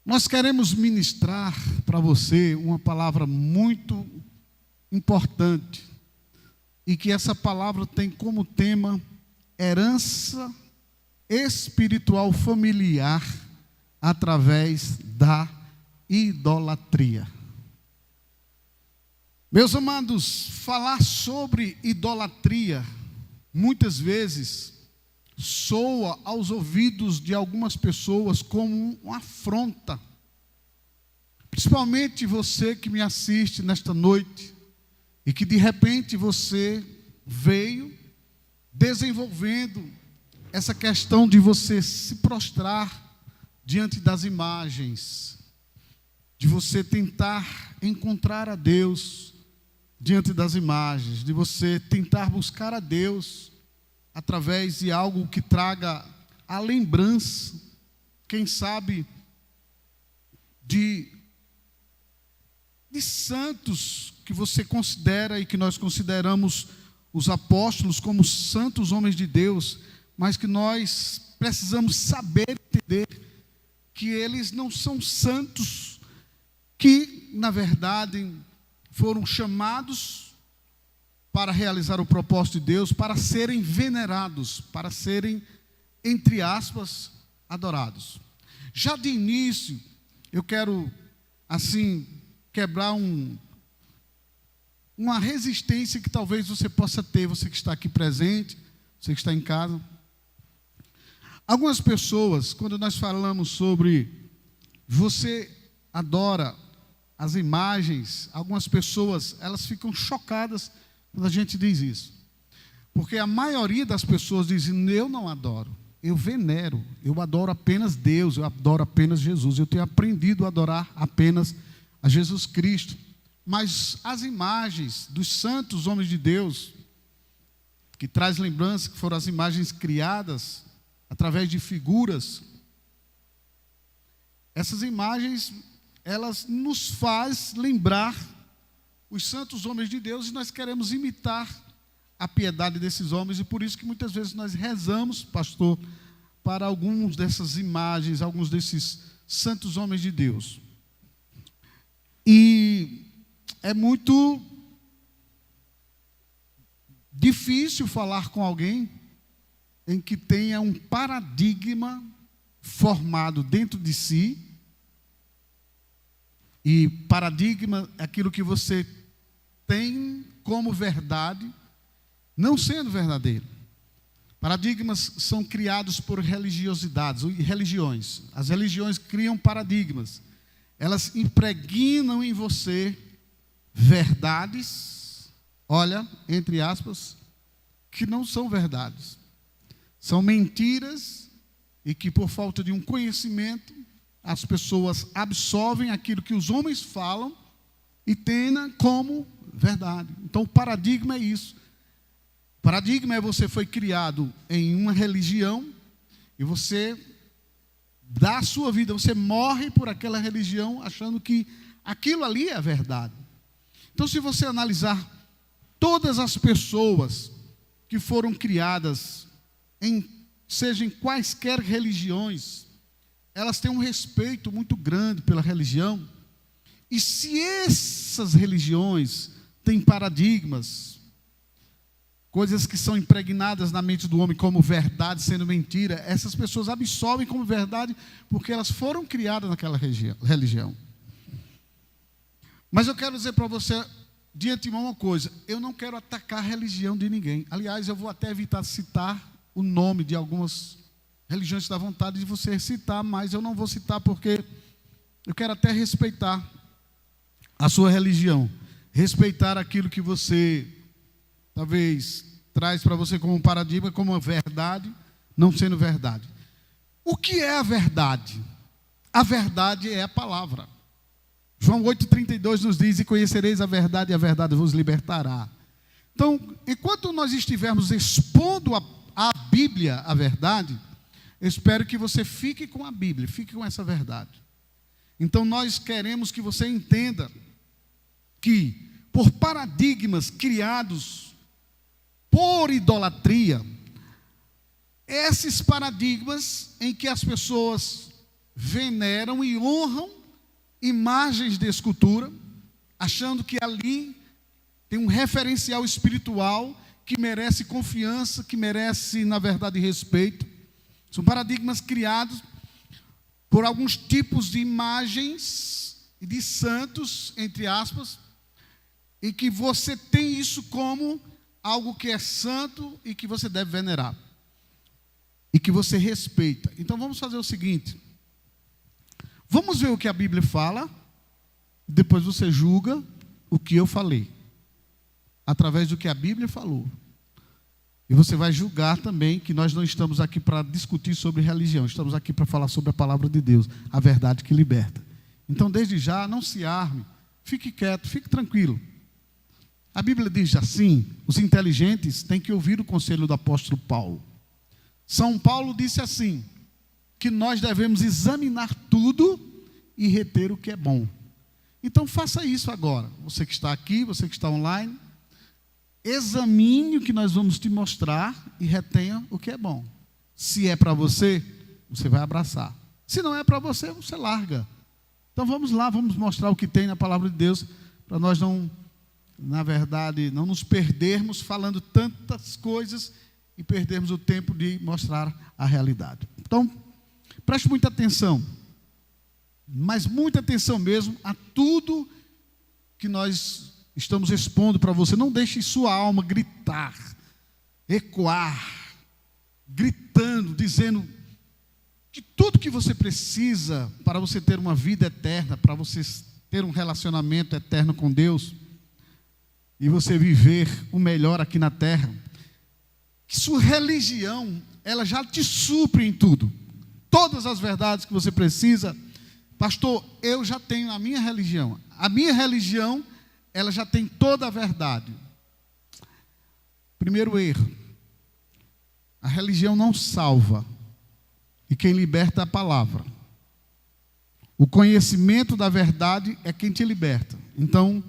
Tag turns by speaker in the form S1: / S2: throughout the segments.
S1: Nós queremos ministrar para você uma palavra muito importante e que essa palavra tem como tema herança espiritual familiar através da idolatria. Meus amados, falar sobre idolatria muitas vezes soa aos ouvidos de algumas pessoas como uma afronta. Principalmente você que me assiste nesta noite e que de repente você veio desenvolvendo essa questão de você se prostrar diante das imagens, de você tentar encontrar a Deus diante das imagens, de você tentar buscar a Deus através de algo que traga a lembrança, quem sabe, de santos que você considera e que nós consideramos os apóstolos como santos homens de Deus, mas que nós precisamos saber entender que eles não são santos, que na verdade foram chamados para realizar o propósito de Deus, para serem venerados, para serem, entre aspas, adorados. Já de início, eu quero, assim, quebrar uma resistência que talvez você possa ter, você que está aqui presente, você que está em casa. Algumas pessoas, quando nós falamos sobre você adora as imagens, algumas pessoas, elas ficam chocadas quando a gente diz isso. Porque a maioria das pessoas dizem, eu não adoro, eu venero, eu adoro apenas Deus, eu adoro apenas Jesus, eu tenho aprendido a adorar apenas a Jesus Cristo. Mas as imagens dos santos homens de Deus, que traz lembrança, que foram as imagens criadas através de figuras, essas imagens, elas nos faz lembrar os santos homens de Deus, e nós queremos imitar a piedade desses homens, e por isso que muitas vezes nós rezamos, pastor, para algumas dessas imagens, alguns desses santos homens de Deus. E é muito difícil falar com alguém em que tenha um paradigma formado dentro de si, e paradigma é aquilo que você tem como verdade, não sendo verdadeiro. Paradigmas são criados por religiosidades e religiões. As religiões criam paradigmas. Elas impregnam em você verdades, olha, entre aspas, que não são verdades. São mentiras e que por falta de um conhecimento, as pessoas absorvem aquilo que os homens falam e têm como verdade. Então o paradigma é isso. O paradigma é você foi criado em uma religião e você dá a sua vida, você morre por aquela religião achando que aquilo ali é a verdade. Então se você analisar todas as pessoas que foram criadas seja em quaisquer religiões, elas têm um respeito muito grande pela religião. E se essas religiões têm paradigmas, coisas que são impregnadas na mente do homem como verdade, sendo mentira, essas pessoas absorvem como verdade porque elas foram criadas naquela religião. Mas eu quero dizer para você, de antemão, uma coisa: eu não quero atacar a religião de ninguém. Aliás, eu vou até evitar citar o nome de algumas religiões que dá vontade de você citar, mas eu não vou citar porque eu quero até respeitar a sua religião, respeitar aquilo que você talvez traz para você como um paradigma, como uma verdade, não sendo verdade. O que é a verdade? A verdade é a palavra. João 8,32 nos diz, e conhecereis a verdade, e a verdade vos libertará. Então, enquanto nós estivermos expondo a Bíblia, a verdade, eu espero que você fique com a Bíblia, fique com essa verdade. Então nós queremos que você entenda que por paradigmas criados por idolatria, esses paradigmas em que as pessoas veneram e honram imagens de escultura, achando que ali tem um referencial espiritual que merece confiança, que merece, na verdade, respeito. São paradigmas criados por alguns tipos de imagens e de santos, entre aspas, e que você tem isso como algo que é santo e que você deve venerar. E que você respeita. Então vamos fazer o seguinte. Vamos ver o que a Bíblia fala. Depois você julga o que eu falei. Através do que a Bíblia falou. E você vai julgar também que nós não estamos aqui para discutir sobre religião. Estamos aqui para falar sobre a palavra de Deus. A verdade que liberta. Então desde já não se arme. Fique quieto, fique tranquilo. A Bíblia diz assim, os inteligentes têm que ouvir o conselho do apóstolo Paulo. São Paulo disse assim, que nós devemos examinar tudo e reter o que é bom. Então faça isso agora. Você que está aqui, você que está online, examine o que nós vamos te mostrar e retenha o que é bom. Se é para você, você vai abraçar. Se não é para você, você larga. Então vamos lá, vamos mostrar o que tem na palavra de Deus, para nós não, na verdade, não nos perdermos falando tantas coisas e perdermos o tempo de mostrar a realidade. Então, preste muita atenção, mas muita atenção mesmo a tudo que nós estamos expondo para você. Não deixe sua alma gritar, ecoar, gritando, dizendo que tudo que você precisa para você ter uma vida eterna, para você ter um relacionamento eterno com Deus e você viver o melhor aqui na terra, que sua religião, ela já te supre em tudo. Todas as verdades que você precisa. Pastor, eu já tenho a minha religião. A minha religião, ela já tem toda a verdade. Primeiro erro. A religião não salva. E quem liberta é a palavra. O conhecimento da verdade é quem te liberta. Então,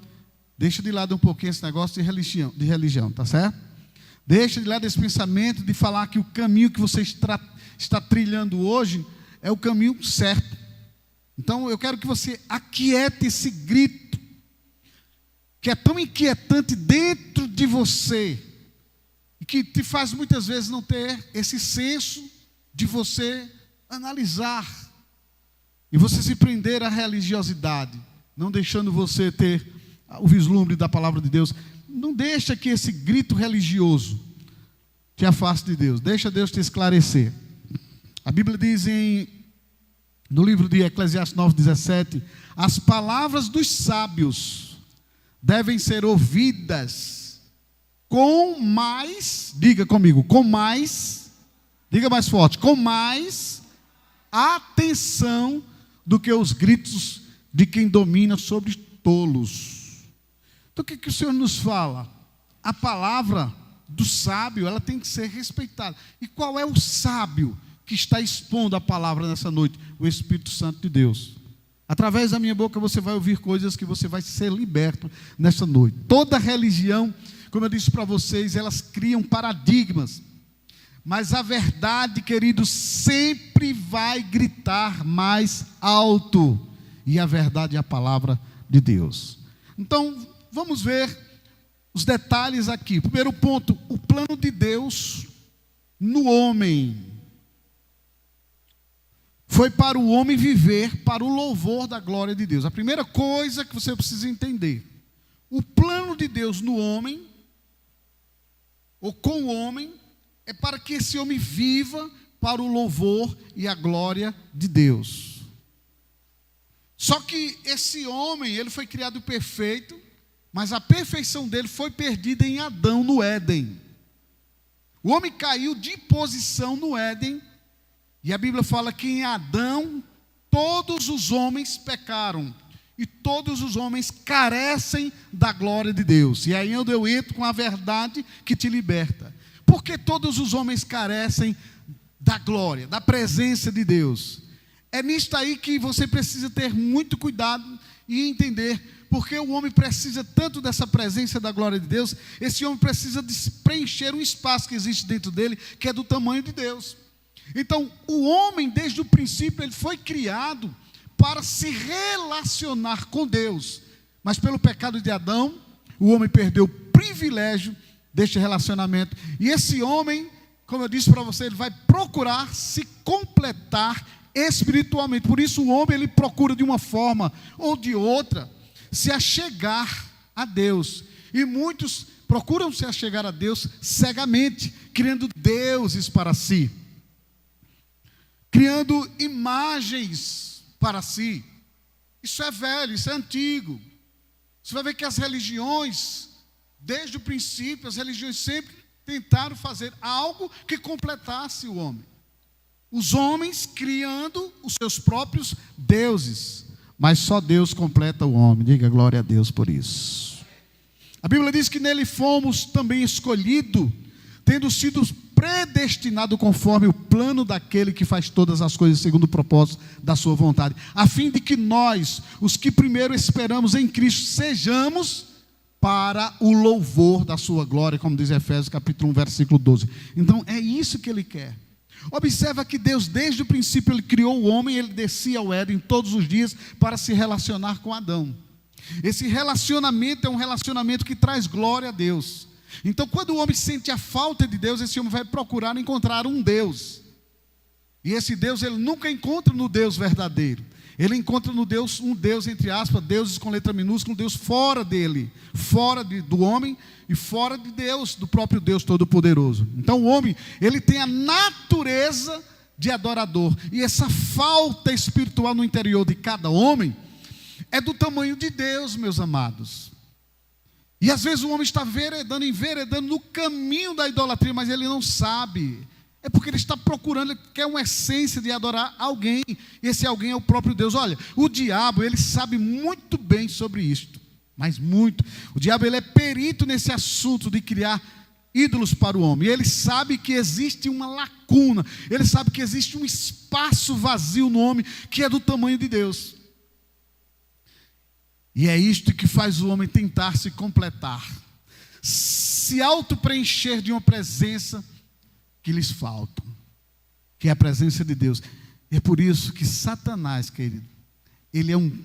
S1: deixa de lado um pouquinho esse negócio de religião, tá certo? Deixa de lado esse pensamento de falar que o caminho que você está trilhando hoje é o caminho certo. Então eu quero que você aquiete esse grito, que é tão inquietante dentro de você, e que te faz muitas vezes não ter esse senso de você analisar, e você se prender à religiosidade, não deixando você ter o vislumbre da palavra de Deus. Não deixa que esse grito religioso te afaste de Deus. Deixa Deus te esclarecer. A Bíblia diz no livro de Eclesiastes 9:17, as palavras dos sábios devem ser ouvidas com mais, diga comigo, com mais, diga mais forte, com mais atenção do que os gritos de quem domina sobre tolos. Então o que o Senhor nos fala? A palavra do sábio, ela tem que ser respeitada. E qual é o sábio que está expondo a palavra nessa noite? O Espírito Santo de Deus. Através da minha boca você vai ouvir coisas que você vai ser liberto nessa noite. Toda religião, como eu disse para vocês, elas criam paradigmas. Mas a verdade, queridos, sempre vai gritar mais alto. E a verdade é a palavra de Deus. Então, vamos ver os detalhes aqui. Primeiro ponto, o plano de Deus no homem. Foi para o homem viver para o louvor da glória de Deus. A primeira coisa que você precisa entender. O plano de Deus no homem, ou com o homem, é para que esse homem viva para o louvor e a glória de Deus. Só que esse homem, ele foi criado perfeito, mas a perfeição dele foi perdida em Adão no Éden. O homem caiu de posição no Éden, e a Bíblia fala que em Adão todos os homens pecaram, e todos os homens carecem da glória de Deus. E aí eu entro com a verdade que te liberta. Porque todos os homens carecem da glória, da presença de Deus. É nisto aí que você precisa ter muito cuidado e entender, porque o homem precisa tanto dessa presença da glória de Deus. Esse homem precisa de preencher um espaço que existe dentro dele, que é do tamanho de Deus. Então, o homem, desde o princípio, ele foi criado para se relacionar com Deus. Mas pelo pecado de Adão, o homem perdeu o privilégio deste relacionamento. E esse homem, como eu disse para você, ele vai procurar se completar espiritualmente. Por isso o homem, ele procura de uma forma ou de outra se achegar a Deus. E muitos procuram se achegar a Deus cegamente, criando deuses para si, criando imagens para si. Isso é velho, isso é antigo. Você vai ver que as religiões, desde o princípio, as religiões sempre tentaram fazer algo que completasse o homem. Os homens criando os seus próprios deuses, mas só Deus completa o homem. Diga glória a Deus por isso. A Bíblia diz que nele fomos também escolhidos, tendo sido predestinado conforme o plano daquele que faz todas as coisas segundo o propósito da sua vontade, a fim de que nós, os que primeiro esperamos em Cristo, sejamos para o louvor da sua glória, como diz Efésios capítulo 1, versículo 12. Então é isso que ele quer. Observa que Deus, desde o princípio, ele criou o homem, ele descia ao Éden todos os dias para se relacionar com Adão. Esse relacionamento é um relacionamento que traz glória a Deus. Então, quando o homem sente a falta de Deus, esse homem vai procurar encontrar um Deus. E esse Deus, ele nunca encontra no Deus verdadeiro. Ele encontra no Deus, um Deus, entre aspas, deuses com letra minúscula, um Deus fora dele, fora do homem e fora de Deus, do próprio Deus Todo-Poderoso. Então o homem, ele tem a natureza de adorador. E essa falta espiritual no interior de cada homem é do tamanho de Deus, meus amados. E às vezes o homem está enveredando no caminho da idolatria, mas ele não sabe. É porque ele está procurando, ele quer uma essência de adorar alguém. E esse alguém é o próprio Deus. Olha, o diabo, ele sabe muito bem sobre isto. Mas muito. O diabo, ele é perito nesse assunto de criar ídolos para o homem. E ele sabe que existe uma lacuna. Ele sabe que existe um espaço vazio no homem que é do tamanho de Deus. E é isto que faz o homem tentar se completar. Se auto-preencher de uma presença que lhes faltam, que é a presença de Deus. E é por isso que Satanás, querido, ele é um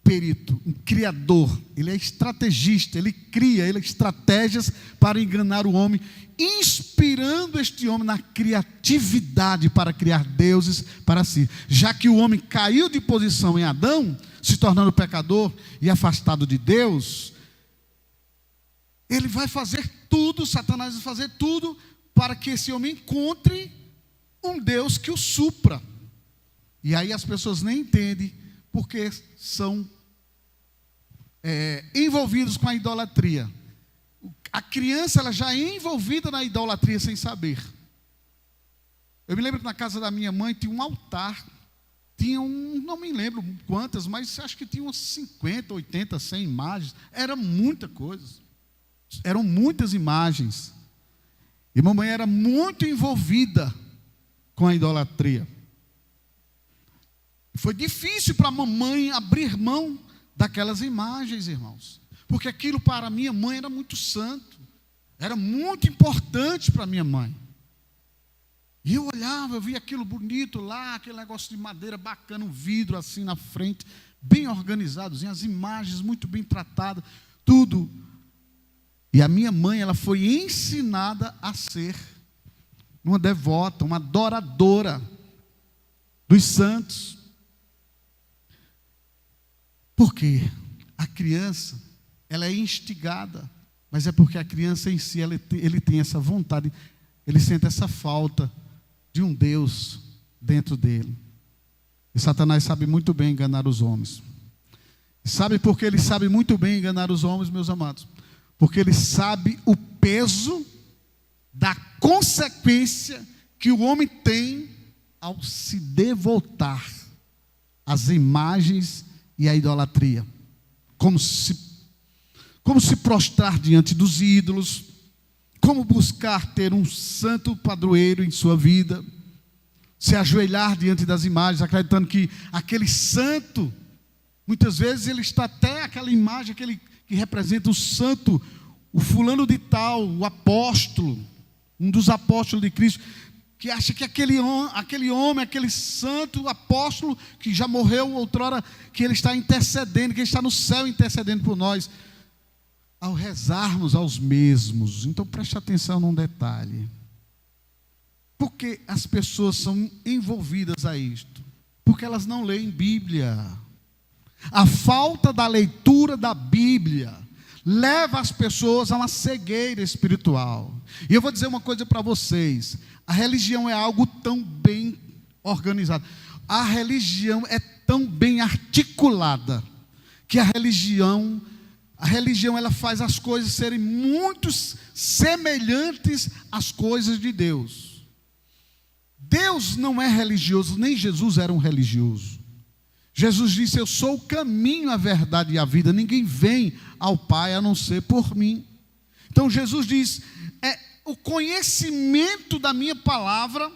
S1: perito, um criador, ele é estrategista, ele cria estratégias para enganar o homem, inspirando este homem na criatividade para criar deuses para si. Já que o homem caiu de posição em Adão, se tornando pecador e afastado de Deus, ele vai fazer tudo, Satanás vai fazer tudo para que esse homem encontre um Deus que o supra. E aí as pessoas nem entendem porque são envolvidos com a idolatria. A criança, ela já é envolvida na idolatria sem saber. Eu me lembro que na casa da minha mãe tinha um altar. Não me lembro quantas, mas acho que tinha umas 50, 80, 100 imagens. Era muita coisa. Eram muitas imagens. E mamãe era muito envolvida com a idolatria. Foi difícil para a mamãe abrir mão daquelas imagens, irmãos. Porque aquilo para minha mãe era muito santo. Era muito importante para minha mãe. E eu olhava, eu via aquilo bonito lá, aquele negócio de madeira bacana, um vidro assim na frente, bem organizadozinho, as imagens muito bem tratadas, tudo. E a minha mãe, ela foi ensinada a ser uma devota, uma adoradora dos santos. Por quê? A criança, ela é instigada, mas é porque a criança em si, ele tem essa vontade, ele sente essa falta de um Deus dentro dele. E Satanás sabe muito bem enganar os homens. Sabe por que ele sabe muito bem enganar os homens, meus amados? Porque ele sabe o peso da consequência que o homem tem ao se devotar às imagens e à idolatria. Como se prostrar diante dos ídolos, como buscar ter um santo padroeiro em sua vida, se ajoelhar diante das imagens, acreditando que aquele santo, muitas vezes ele está até aquela imagem, aquele que representa o santo, o fulano de tal, o apóstolo, um dos apóstolos de Cristo, que acha que aquele homem, aquele santo apóstolo que já morreu outrora, que ele está intercedendo, que ele está no céu intercedendo por nós, ao rezarmos aos mesmos. Então preste atenção num detalhe. Por que as pessoas são envolvidas a isto? Porque elas não leem Bíblia. A falta da leitura da Bíblia leva as pessoas a uma cegueira espiritual. E eu vou dizer uma coisa para vocês: a religião é algo tão bem organizado, a religião é tão bem articulada, que a religião ela faz as coisas serem muito semelhantes às coisas de Deus. Deus não é religioso, nem Jesus era um religioso. Jesus disse: eu sou o caminho, a verdade e a vida, ninguém vem ao Pai a não ser por mim. Então Jesus diz: é o conhecimento da minha palavra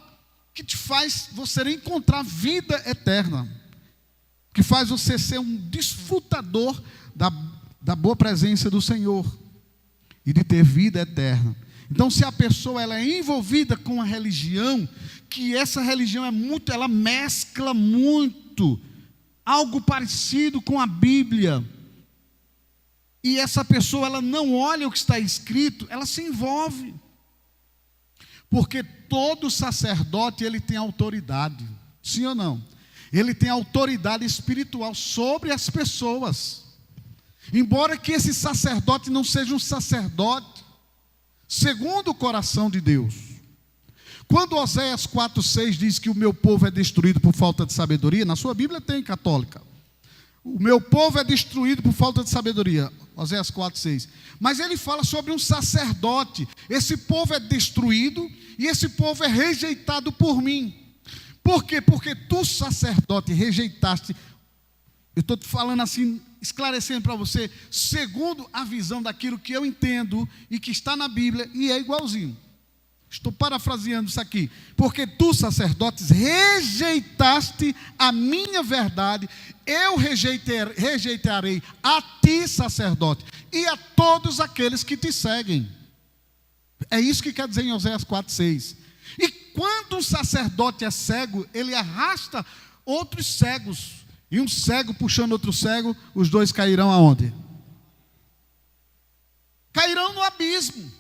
S1: que te faz você encontrar vida eterna, que faz você ser um desfrutador da boa presença do Senhor e de ter vida eterna. Então, se a pessoa ela é envolvida com a religião, que essa religião ela mescla muito algo parecido com a Bíblia, e essa pessoa ela não olha o que está escrito, ela se envolve, porque todo sacerdote ele tem autoridade, sim ou não? Ele tem autoridade espiritual sobre as pessoas, embora que esse sacerdote não seja um sacerdote segundo o coração de Deus. Quando Oséias 4,6 diz que o meu povo é destruído por falta de sabedoria, na sua Bíblia tem, católica, o meu povo é destruído por falta de sabedoria, Oséias 4,6. Mas ele fala sobre um sacerdote. Esse povo é destruído e esse povo é rejeitado por mim. Por quê? Porque tu, sacerdote, rejeitaste. Eu estou falando assim, esclarecendo para você, segundo a visão daquilo que eu entendo e que está na Bíblia, e é igualzinho. Estou parafraseando isso aqui. Porque tu, sacerdotes, rejeitaste a minha verdade, eu rejeitarei a ti, sacerdote, e a todos aqueles que te seguem. É isso que quer dizer em Oséias 4,6. E quando um sacerdote é cego, ele arrasta outros cegos. E um cego puxando outro cego, os dois cairão aonde? Cairão no abismo.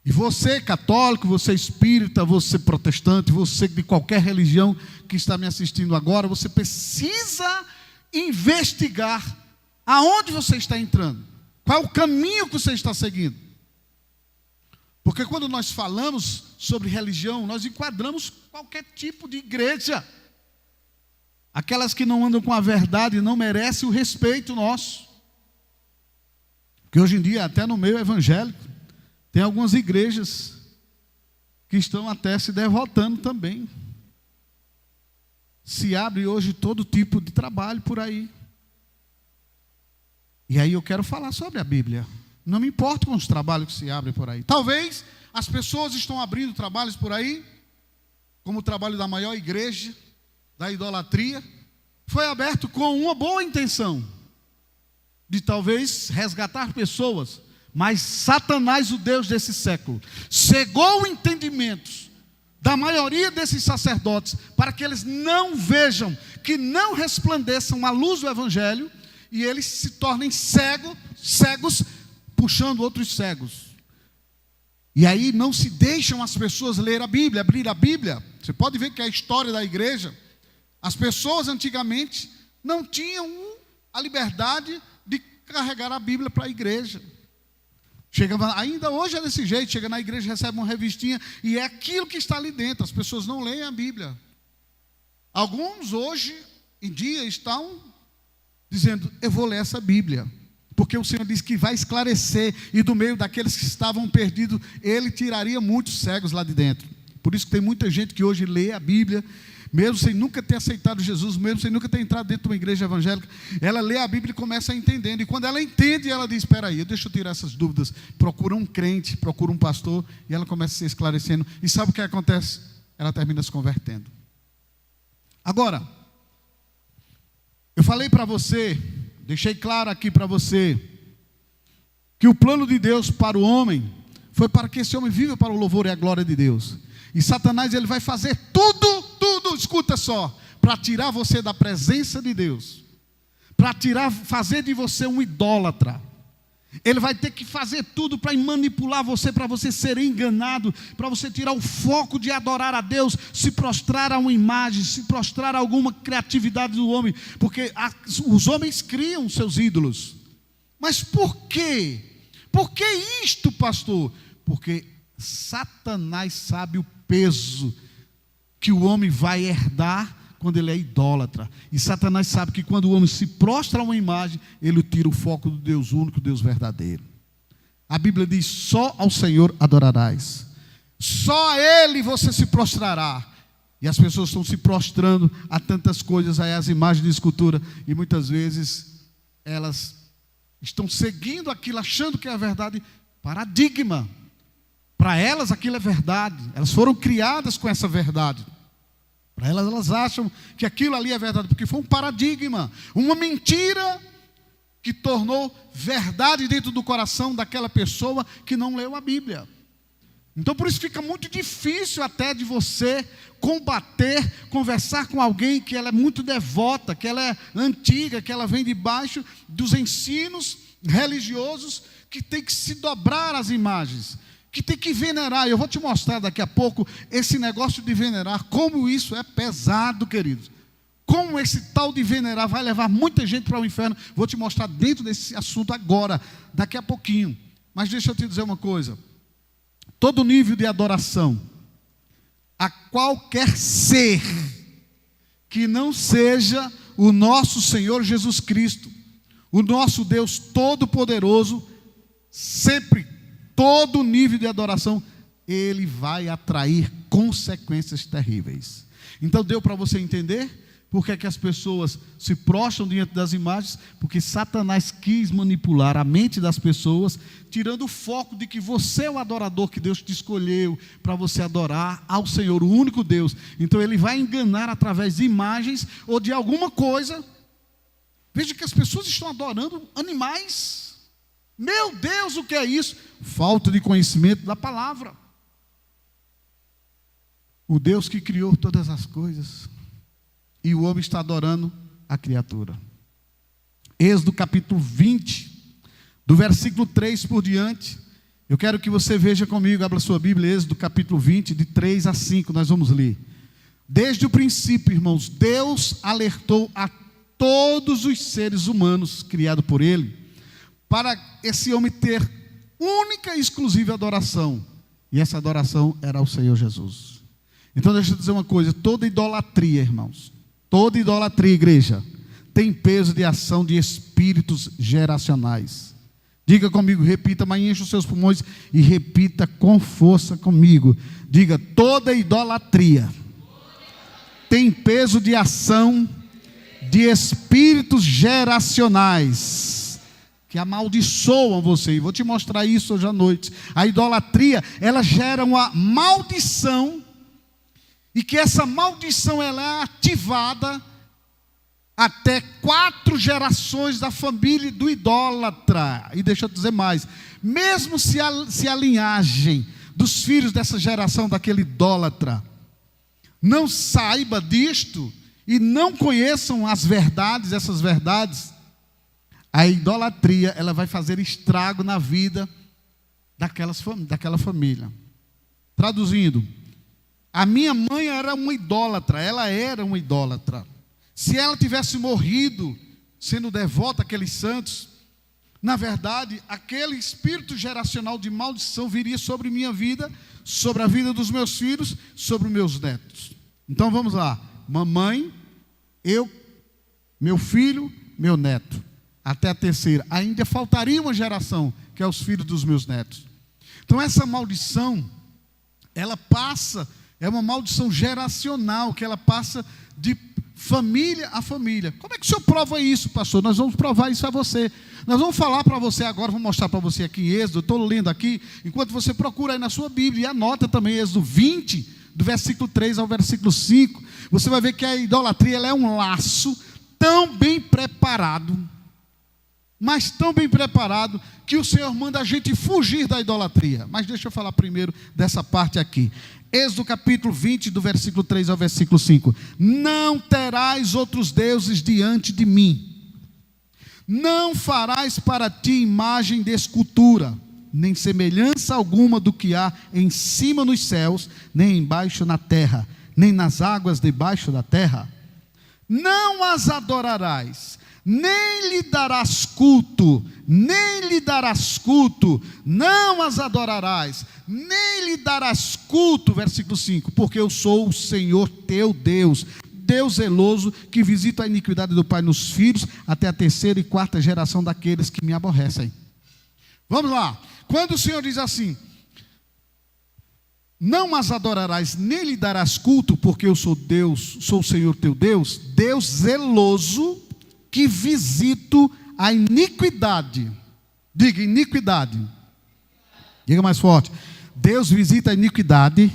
S1: E você católico, você espírita, você protestante, você de qualquer religião que está me assistindo agora, você precisa investigar aonde você está entrando, qual é o caminho que você está seguindo. Porque quando nós falamos sobre religião, nós enquadramos qualquer tipo de igreja. Aquelas que não andam com a verdade não merecem o respeito nosso. Porque hoje em dia, até no meio evangélico, tem algumas igrejas que estão até se devotando também. Se abre hoje todo tipo de trabalho por aí. E aí eu quero falar sobre a Bíblia. Não me importo com os trabalhos que se abrem por aí. Talvez as pessoas estão abrindo trabalhos por aí, como o trabalho da maior igreja, da idolatria, foi aberto com uma boa intenção, de talvez resgatar pessoas. Mas Satanás, o Deus desse século, cegou o entendimento da maioria desses sacerdotes, para que eles não vejam, que não resplandeçam a luz do Evangelho, e eles se tornem cegos, puxando outros cegos. E aí não se deixam as pessoas ler a Bíblia, abrir a Bíblia. Você pode ver que a história da igreja, as pessoas antigamente não tinham a liberdade de carregar a Bíblia para a igreja. Chegava, ainda hoje é desse jeito, chega na igreja, recebe uma revistinha e é aquilo que está ali dentro. As pessoas não leem a Bíblia. Alguns hoje em dia estão dizendo: eu vou ler essa Bíblia, porque o Senhor disse que vai esclarecer, e do meio daqueles que estavam perdidos, Ele tiraria muitos cegos lá de dentro. Por isso que tem muita gente que hoje lê a Bíblia, mesmo sem nunca ter aceitado Jesus, mesmo sem nunca ter entrado dentro de uma igreja evangélica, ela lê a Bíblia e começa a entender. E quando ela entende, ela diz: espera aí, deixa eu tirar essas dúvidas. Procura um crente, procura um pastor, e ela começa a se esclarecendo. E sabe o que acontece? Ela termina se convertendo. Agora, eu falei para você, deixei claro aqui para você, que o plano de Deus para o homem foi para que esse homem viva para o louvor e a glória de Deus. E Satanás, ele vai fazer tudo, escuta só, para tirar você da presença de Deus, para fazer de você um idólatra. Ele vai ter que fazer tudo para manipular você, para você ser enganado, para você tirar o foco de adorar a Deus, se prostrar a uma imagem, se prostrar a alguma criatividade do homem, porque os homens criam seus ídolos. Mas por quê? Por que isto, pastor? Porque Satanás sabe o peso que o homem vai herdar quando ele é idólatra. E Satanás sabe que quando o homem se prostra a uma imagem, ele tira o foco do Deus único, Deus verdadeiro. A Bíblia diz: só ao Senhor adorarás, só a Ele você se prostrará. E as pessoas estão se prostrando a tantas coisas, aí as imagens de escultura, e muitas vezes elas estão seguindo aquilo, achando que é a verdade. Paradigma. Para elas aquilo é verdade, elas foram criadas com essa verdade. Para elas acham que aquilo ali é verdade, porque foi um paradigma, uma mentira que tornou verdade dentro do coração daquela pessoa que não leu a Bíblia. Então por isso fica muito difícil até de você combater, conversar com alguém que ela é muito devota, que ela é antiga, que ela vem debaixo dos ensinos religiosos, que tem que se dobrar às imagens, que tem que venerar. Eu vou te mostrar daqui a pouco esse negócio de venerar, como isso é pesado, queridos. Como esse tal de venerar vai levar muita gente para o inferno. Vou te mostrar dentro desse assunto agora, daqui a pouquinho. Mas deixa eu te dizer uma coisa. Todo nível de adoração a qualquer ser que não seja o nosso Senhor Jesus Cristo, o nosso Deus Todo-Poderoso, sempre, todo nível de adoração, ele vai atrair consequências terríveis. Então deu para você entender por que é que as pessoas se prostram diante das imagens? Porque Satanás quis manipular a mente das pessoas, tirando o foco de que você é o adorador que Deus te escolheu para você adorar ao Senhor, o único Deus. Então ele vai enganar através de imagens ou de alguma coisa. Veja que as pessoas estão adorando animais. Meu Deus, o que é isso? Falta de conhecimento da palavra. O Deus que criou todas as coisas, e o homem está adorando a criatura. Êxodo capítulo 20, do versículo 3 por diante. Eu quero que você veja comigo, abra sua Bíblia, Êxodo capítulo 20, de 3 a 5, nós vamos ler. Desde o princípio, irmãos, Deus alertou a todos os seres humanos criados por Ele, para esse homem ter única e exclusiva adoração. E essa adoração era ao Senhor Jesus. Então deixa eu dizer uma coisa, toda idolatria, irmãos, toda idolatria, igreja, tem peso de ação de espíritos geracionais. Diga comigo, repita, mas enche os seus pulmões e repita com força comigo. Diga: toda idolatria tem peso de ação de espíritos geracionais que amaldiçoam você. E vou te mostrar isso hoje à noite. A idolatria, ela gera uma maldição, e que essa maldição ela é ativada até 4 gerações da família do idólatra. E deixa eu dizer mais, mesmo se a linhagem dos filhos dessa geração daquele idólatra não saiba disto e não conheçam as verdades, essas verdades, a idolatria ela vai fazer estrago na vida daquela família. Traduzindo, a minha mãe era uma idólatra, ela era uma idólatra. Se ela tivesse morrido sendo devota àqueles santos, na verdade, aquele espírito geracional de maldição viria sobre minha vida, sobre a vida dos meus filhos, sobre os meus netos. Então vamos lá, mamãe, eu, meu filho, meu neto. Até a terceira, ainda faltaria uma geração, que é os filhos dos meus netos. Então essa maldição, ela passa, é uma maldição geracional, que ela passa de família a família. Como é que o senhor prova isso, pastor? Nós vamos provar isso a você. Nós vamos falar para você agora, vou mostrar para você aqui em Êxodo, eu estou lendo aqui, enquanto você procura aí na sua Bíblia, e anota também Êxodo 20, do versículo 3 ao versículo 5, você vai ver que a idolatria ela é um laço tão bem preparado, mas tão bem preparado, que o Senhor manda a gente fugir da idolatria. Mas deixa eu falar primeiro dessa parte aqui. Êxodo capítulo 20, do versículo 3 ao versículo 5. Não terás outros deuses diante de mim. Não farás para ti imagem de escultura, nem semelhança alguma do que há em cima nos céus, nem embaixo na terra, nem nas águas debaixo da terra. Não as adorarás, nem lhe darás culto, não as adorarás, nem lhe darás culto, versículo 5, porque eu sou o Senhor teu Deus, Deus zeloso, que visita a iniquidade do pai nos filhos, até a terceira e quarta geração daqueles que me aborrecem. Vamos lá, quando o Senhor diz assim, não as adorarás, nem lhe darás culto, porque eu sou Deus, sou o Senhor teu Deus, Deus zeloso, que visito a iniquidade. Diga iniquidade. Diga mais forte. Deus visita a iniquidade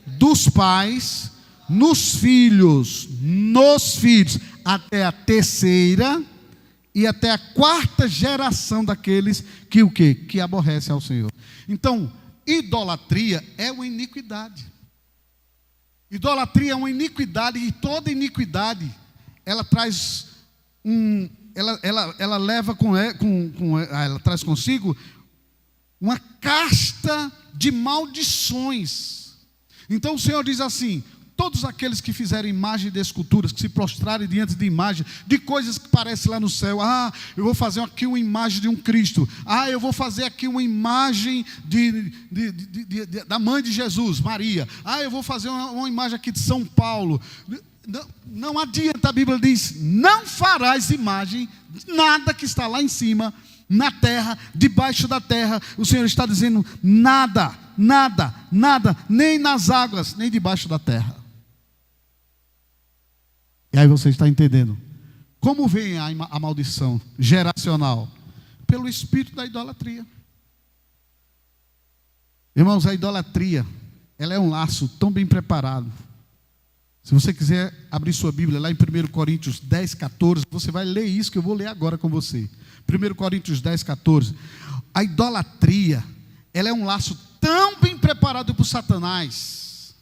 S1: dos pais nos filhos, até a terceira e até a quarta geração daqueles que o quê? Que aborrecem ao Senhor. Então, idolatria é uma iniquidade. Idolatria é uma iniquidade, e toda iniquidade ela traz ela leva ela traz consigo uma casta de maldições. Então o Senhor diz assim: todos aqueles que fizerem imagem de esculturas, que se prostrarem diante de imagem, de coisas que parecem lá no céu, eu vou fazer aqui uma imagem de um Cristo, eu vou fazer aqui uma imagem da mãe de Jesus, Maria, eu vou fazer uma imagem aqui de São Paulo. Não adianta, a Bíblia diz: não farás imagem, nada que está lá em cima, na terra, debaixo da terra. O Senhor está dizendo: nada, nem nas águas, nem debaixo da terra. E aí você está entendendo como vem a maldição geracional? Pelo espírito da idolatria. Irmãos, a idolatria, ela é um laço tão bem preparado. Se você quiser abrir sua Bíblia lá em 1 Coríntios 10, 14, você vai ler isso que eu vou ler agora com você. 1 Coríntios 10, 14. A idolatria, ela é um laço tão bem preparado por Satanás,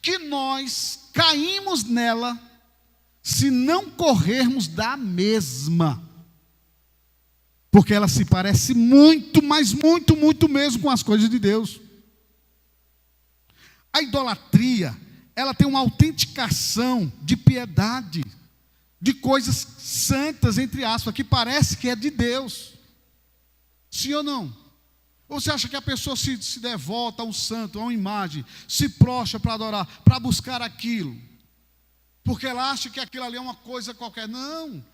S1: que nós caímos nela se não corrermos da mesma. Porque ela se parece muito, mas muito mesmo com as coisas de Deus. A idolatria, ela tem uma autenticação de piedade, de coisas santas, entre aspas, que parece que é de Deus. Sim ou não? Ou você acha que a pessoa se devota a um santo, a uma imagem, se prostra para adorar, para buscar aquilo, porque ela acha que aquilo ali é uma coisa qualquer? Não,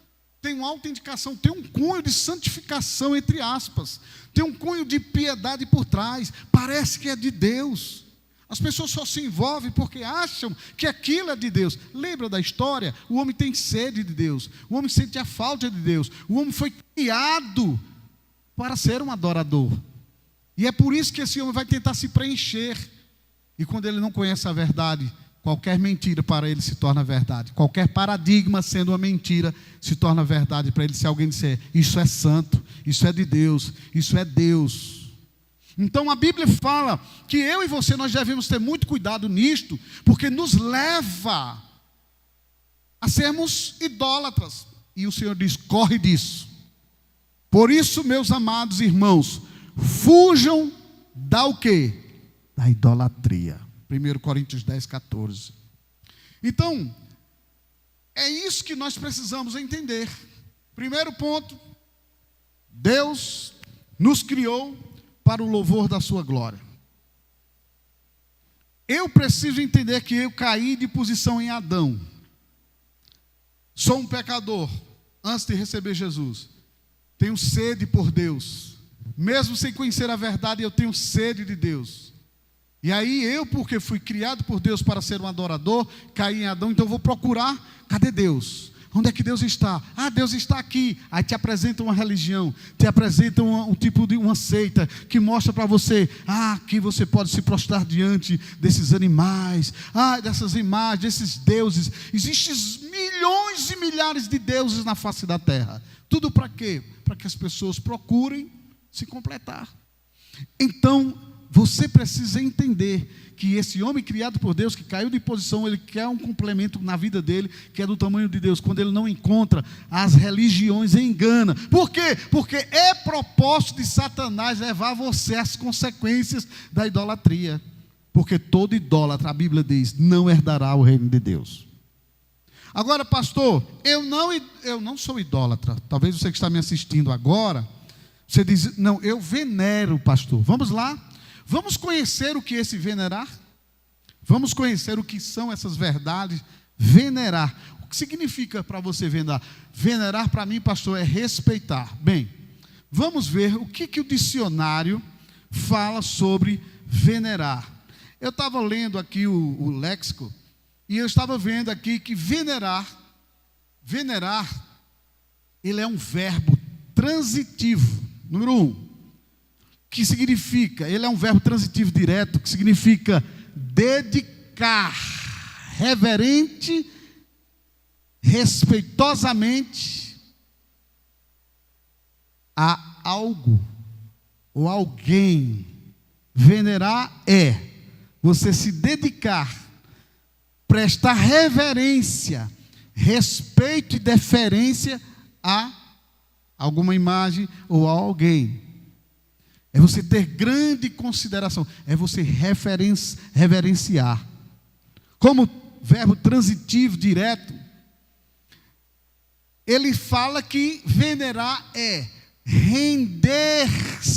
S1: tem uma autenticação, tem um cunho de santificação, entre aspas, tem um cunho de piedade por trás, parece que é de Deus. As pessoas só se envolvem porque acham que aquilo é de Deus. Lembra da história? O homem tem sede de Deus, o homem sente a falta de Deus, o homem foi criado para ser um adorador, e é por isso que esse homem vai tentar se preencher, e quando ele não conhece a verdade, qualquer mentira para ele se torna verdade, qualquer paradigma sendo uma mentira se torna verdade para ele. Se alguém disser: isso é santo, isso é de Deus, isso é Deus. Então a Bíblia fala que eu e você, nós devemos ter muito cuidado nisto, porque nos leva a sermos idólatras, e o Senhor diz: corre disso. Por isso, meus amados irmãos, fujam da o quê? Da idolatria. 1 Coríntios 10, 14. Então, é isso que nós precisamos entender. Primeiro ponto: Deus nos criou para o louvor da sua glória. Eu preciso entender que eu caí de posição em Adão. Sou um pecador antes de receber Jesus. Tenho sede por Deus. Mesmo sem conhecer a verdade, eu tenho sede de Deus. E aí eu, porque fui criado por Deus para ser um adorador, caí em Adão, então eu vou procurar: cadê Deus? Onde é que Deus está? Ah, Deus está aqui. Aí te apresentam uma religião, te apresentam um tipo de uma seita que mostra para você, que você pode se prostrar diante desses animais, dessas imagens, desses deuses. Existem milhões e milhares de deuses na face da terra. Tudo para quê? Para que as pessoas procurem se completar. Então, você precisa entender que esse homem criado por Deus, que caiu de posição, ele quer um complemento na vida dele, que é do tamanho de Deus. Quando ele não encontra, as religiões engana. Por quê? Porque é propósito de Satanás levar você às consequências da idolatria. Porque todo idólatra, a Bíblia diz, não herdará o reino de Deus. Agora, pastor, eu não sou idólatra. Talvez você que está me assistindo agora, você diz, não, eu venero, pastor. Vamos lá? Vamos conhecer o que é esse venerar? Vamos conhecer o que são essas verdades? Venerar. O que significa para você venerar? Venerar para mim, pastor, é respeitar. Bem, vamos ver o que o dicionário fala sobre venerar. Eu estava lendo aqui o léxico, e eu estava vendo aqui que venerar, ele é um verbo transitivo. Número 1. Que significa, ele é um verbo transitivo direto, que significa dedicar, reverente, respeitosamente a algo ou alguém. Venerar é você se dedicar, prestar reverência, respeito e deferência a alguma imagem ou a alguém. É você ter grande consideração, é você reverenciar. Como verbo transitivo direto, ele fala que venerar é render-se,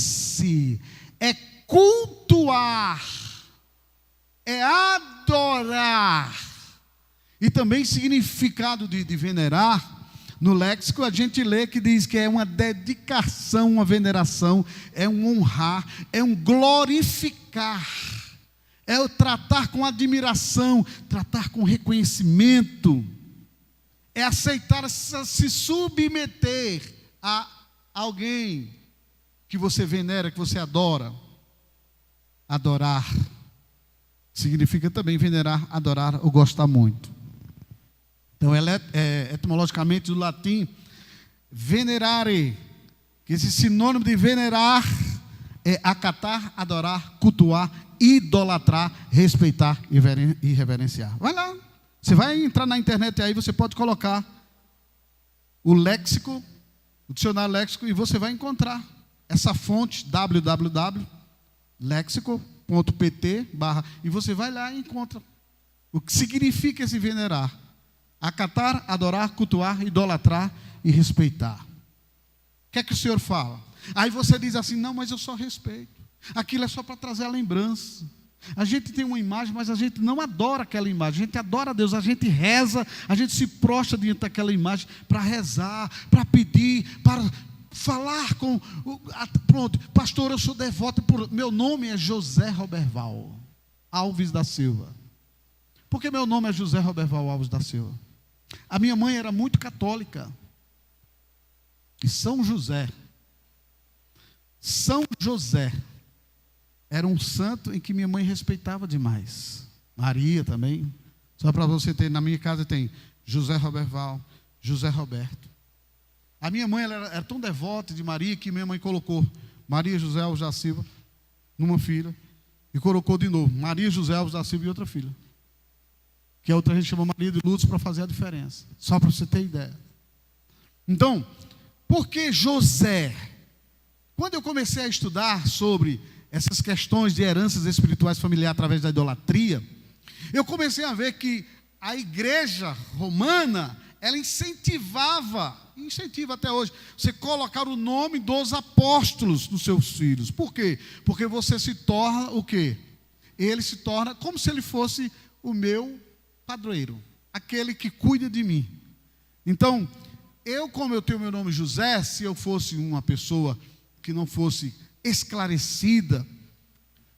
S1: é cultuar, é adorar. E também significado de venerar, no léxico a gente lê que diz que é uma dedicação, uma veneração, é um honrar, é um glorificar, é o tratar com admiração, tratar com reconhecimento, é aceitar se submeter a alguém que você venera, que você adora. Adorar significa também venerar, adorar ou gostar muito. Então, ela é etimologicamente do latim venerare, que esse sinônimo de venerar é acatar, adorar, cultuar, idolatrar, respeitar e reverenciar. Vai lá, você vai entrar na internet aí, você pode colocar o léxico, o dicionário léxico, e você vai encontrar essa fonte, www.lexico.pt, e você vai lá e encontra o que significa esse venerar. Acatar, adorar, cultuar, idolatrar e respeitar. O que é que o Senhor fala? Aí você diz assim, não, mas eu só respeito. Aquilo é só para trazer a lembrança. A gente tem uma imagem, mas a gente não adora aquela imagem. A gente adora a Deus, a gente reza, a gente se prostra diante daquela imagem para rezar, para pedir, para falar com... Pronto, pastor, eu sou devoto, meu nome é José Roberval Alves da Silva. Por que meu nome é José Roberval Alves da Silva? A minha mãe era muito católica. E São José era um santo em que minha mãe respeitava demais. Maria também. Só para você ter, na minha casa tem José Roberval, José Roberto. A minha mãe ela era tão devota de Maria que minha mãe colocou Maria José Alves da Silva numa filha e colocou de novo Maria José Alves da Silva e outra filha. Que a outra a gente chama Maria de Lourdes para fazer a diferença. Só para você ter ideia. Então, por que José? Quando eu comecei a estudar sobre essas questões de heranças espirituais familiares através da idolatria, eu comecei a ver que a igreja romana, ela incentiva até hoje, você colocar o nome dos apóstolos nos seus filhos. Por quê? Porque você se torna o quê? Ele se torna como se ele fosse o meu padroeiro, aquele que cuida de mim. Então, como eu tenho meu nome José, se eu fosse uma pessoa que não fosse esclarecida,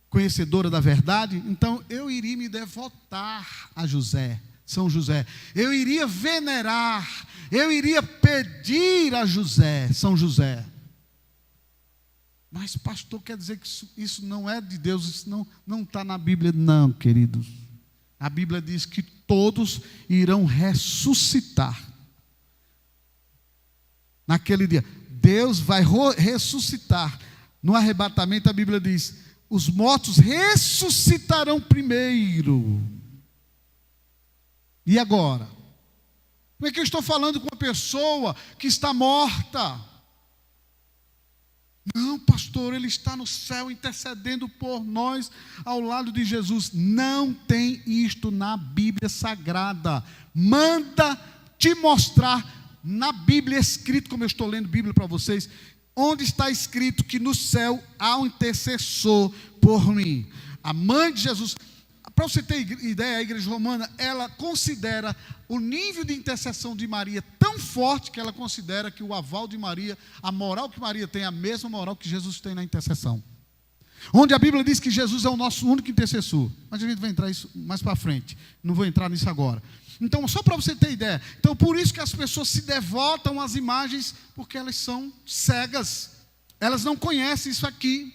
S1: conhecedora da verdade, então eu iria me devotar a José, São José. Eu iria venerar, eu iria pedir a José, São José. Mas pastor, quer dizer que isso não é de Deus, isso não está na Bíblia. Não, queridos. A Bíblia diz que todos irão ressuscitar. Naquele dia, Deus vai ressuscitar. No arrebatamento a Bíblia diz, os mortos ressuscitarão primeiro. E agora? Como é que eu estou falando com uma pessoa que está morta? Não, pastor, ele está no céu intercedendo por nós ao lado de Jesus. Não tem isto na Bíblia Sagrada. Manda te mostrar na Bíblia escrito, como eu estou lendo Bíblia para vocês, onde está escrito que no céu há um intercessor por mim. A mãe de Jesus, para você ter ideia, a igreja romana, ela considera o nível de intercessão de Maria tão forte que ela considera que o aval de Maria, a moral que Maria tem, é a mesma moral que Jesus tem na intercessão. Onde a Bíblia diz que Jesus é o nosso único intercessor. Mas a gente vai entrar isso mais para frente. Não vou entrar nisso agora. Então, só para você ter ideia. Então, por isso que as pessoas se devotam às imagens, porque elas são cegas. Elas não conhecem isso aqui.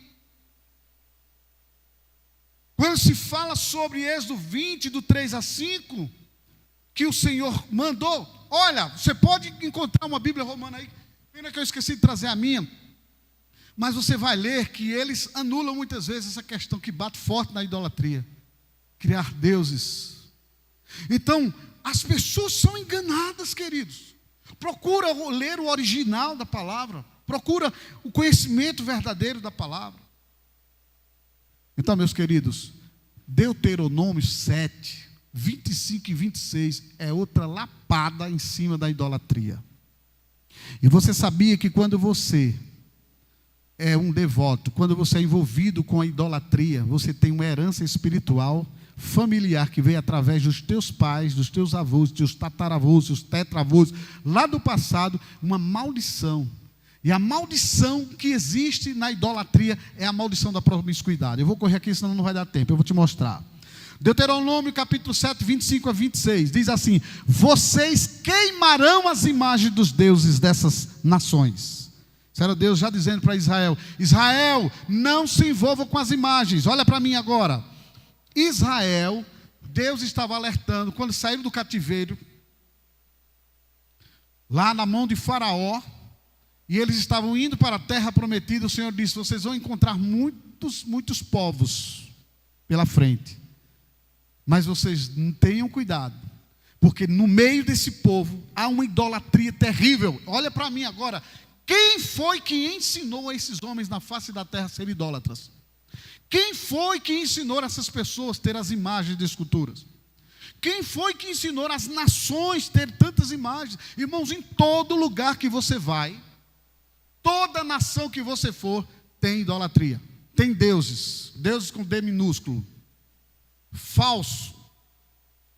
S1: Quando se fala sobre Êxodo 20, do 3 a 5, que o Senhor mandou. Olha, você pode encontrar uma Bíblia romana aí. Pena que eu esqueci de trazer a minha. Mas você vai ler que eles anulam muitas vezes essa questão que bate forte na idolatria. Criar deuses. Então, as pessoas são enganadas, queridos. Procura ler o original da palavra. Procura o conhecimento verdadeiro da palavra. Então, meus queridos, Deuteronômio 7, 25 e 26 é outra lapada em cima da idolatria. E você sabia que quando você é um devoto, quando você é envolvido com a idolatria, você tem uma herança espiritual familiar que veio através dos teus pais, dos teus avós, dos teus tataravós, dos tetravós, lá do passado, uma maldição. E a maldição que existe na idolatria é a maldição da promiscuidade. Eu vou correr aqui, senão não vai dar tempo, eu vou te mostrar. Deuteronômio capítulo 7, 25 a 26, diz assim: vocês queimarão as imagens dos deuses dessas nações. Era Deus já dizendo para Israel: Israel, não se envolva com as imagens. Olha para mim agora. Israel, Deus estava alertando, quando saíram do cativeiro, lá na mão de Faraó, e eles estavam indo para a terra prometida, o Senhor disse: vocês vão encontrar muitos povos pela frente, mas vocês tenham cuidado, porque no meio desse povo há uma idolatria terrível. Olha para mim agora. Quem foi que ensinou a esses homens na face da terra a ser idólatras? Quem foi que ensinou essas pessoas a ter as imagens de esculturas? Quem foi que ensinou as nações a ter tantas imagens? Irmãos, em todo lugar que você vai, toda nação que você for, tem idolatria. Tem deuses, deuses com D minúsculo, falso.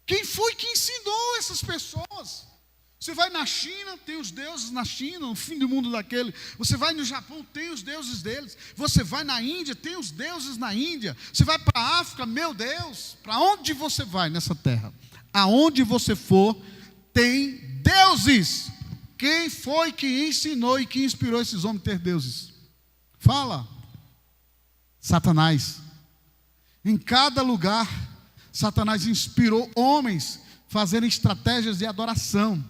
S1: Quem foi que ensinou essas pessoas? Você vai na China, tem os deuses na China, no fim do mundo daquele. Você vai no Japão, tem os deuses deles. Você vai na Índia, tem os deuses na Índia. Você vai para a África, meu Deus, para onde você vai nessa terra? Aonde você for, tem deuses. Quem foi que ensinou e que inspirou esses homens a ter deuses? Fala. Satanás. Em cada lugar, Satanás inspirou homens a fazerem estratégias de adoração.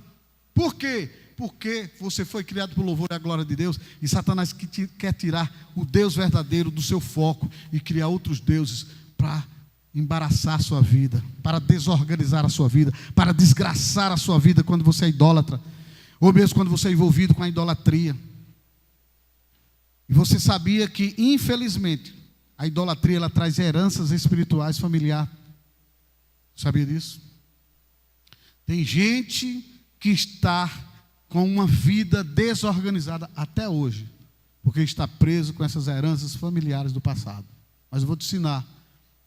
S1: Por quê? Porque você foi criado por louvor e a glória de Deus, e Satanás quer tirar o Deus verdadeiro do seu foco e criar outros deuses para embaraçar a sua vida, para desorganizar a sua vida, para desgraçar a sua vida quando você é idólatra, ou mesmo quando você é envolvido com a idolatria. E você sabia que, infelizmente, a idolatria ela traz heranças espirituais familiares? Sabia disso? Tem gente que está com uma vida desorganizada até hoje, porque está preso com essas heranças familiares do passado. Mas eu vou te ensinar.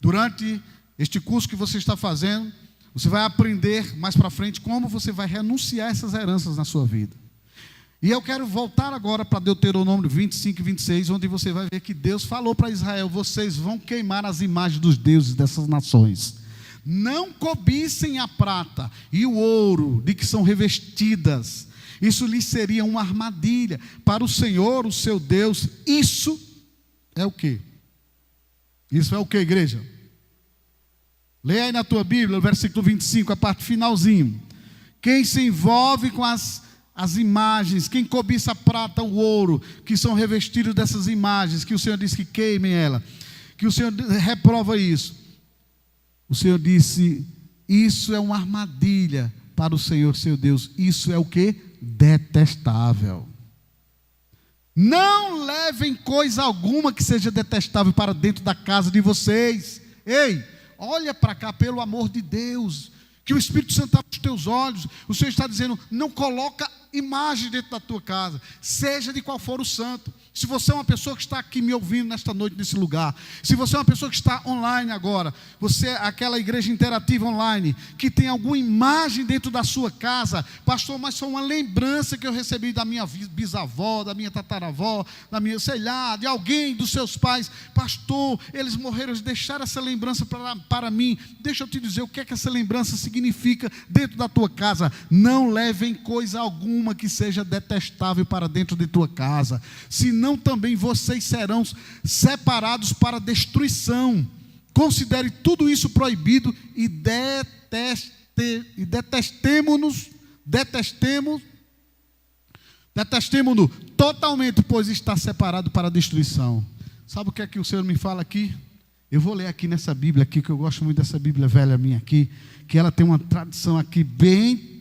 S1: Durante este curso que você está fazendo, você vai aprender mais para frente como você vai renunciar a essas heranças na sua vida. E eu quero voltar agora para Deuteronômio 25 e 26, onde você vai ver que Deus falou para Israel: vocês vão queimar as imagens dos deuses dessas nações. Não cobicem a prata e o ouro de que são revestidas. Isso lhes seria uma armadilha. Para o Senhor, o seu Deus, isso é o quê? Isso é o quê, igreja? Leia aí na tua Bíblia, o versículo 25, a parte finalzinho. Quem se envolve com as imagens, quem cobiça a prata, o ouro, que são revestidos dessas imagens, que o Senhor disse que queimem ela, que o Senhor reprova isso. O Senhor disse, isso é uma armadilha para o Senhor, seu Deus. Isso é o quê? Detestável. Não levem coisa alguma que seja detestável para dentro da casa de vocês. Ei, olha para cá, pelo amor de Deus, que o Espírito Santo abre os teus olhos. O Senhor está dizendo, não coloca imagem dentro da tua casa, seja de qual for o santo. Se você é uma pessoa que está aqui me ouvindo nesta noite, nesse lugar, se você é uma pessoa que está online agora, você é aquela igreja interativa online, que tem alguma imagem dentro da sua casa, pastor, mas foi uma lembrança que eu recebi da minha bisavó, da minha tataravó, da minha, sei lá, de alguém, dos seus pais, pastor, eles morreram, eles deixaram essa lembrança para mim. Deixa eu te dizer o que é que essa lembrança significa dentro da tua casa. Não levem coisa alguma que seja detestável para dentro de tua casa, senão também vocês serão separados para destruição. Considere tudo isso proibido e detestemo-no totalmente, pois está separado para destruição. Sabe o que é que o Senhor me fala aqui? Eu vou ler aqui nessa Bíblia aqui, que eu gosto muito dessa Bíblia velha minha aqui, que ela tem uma tradução aqui bem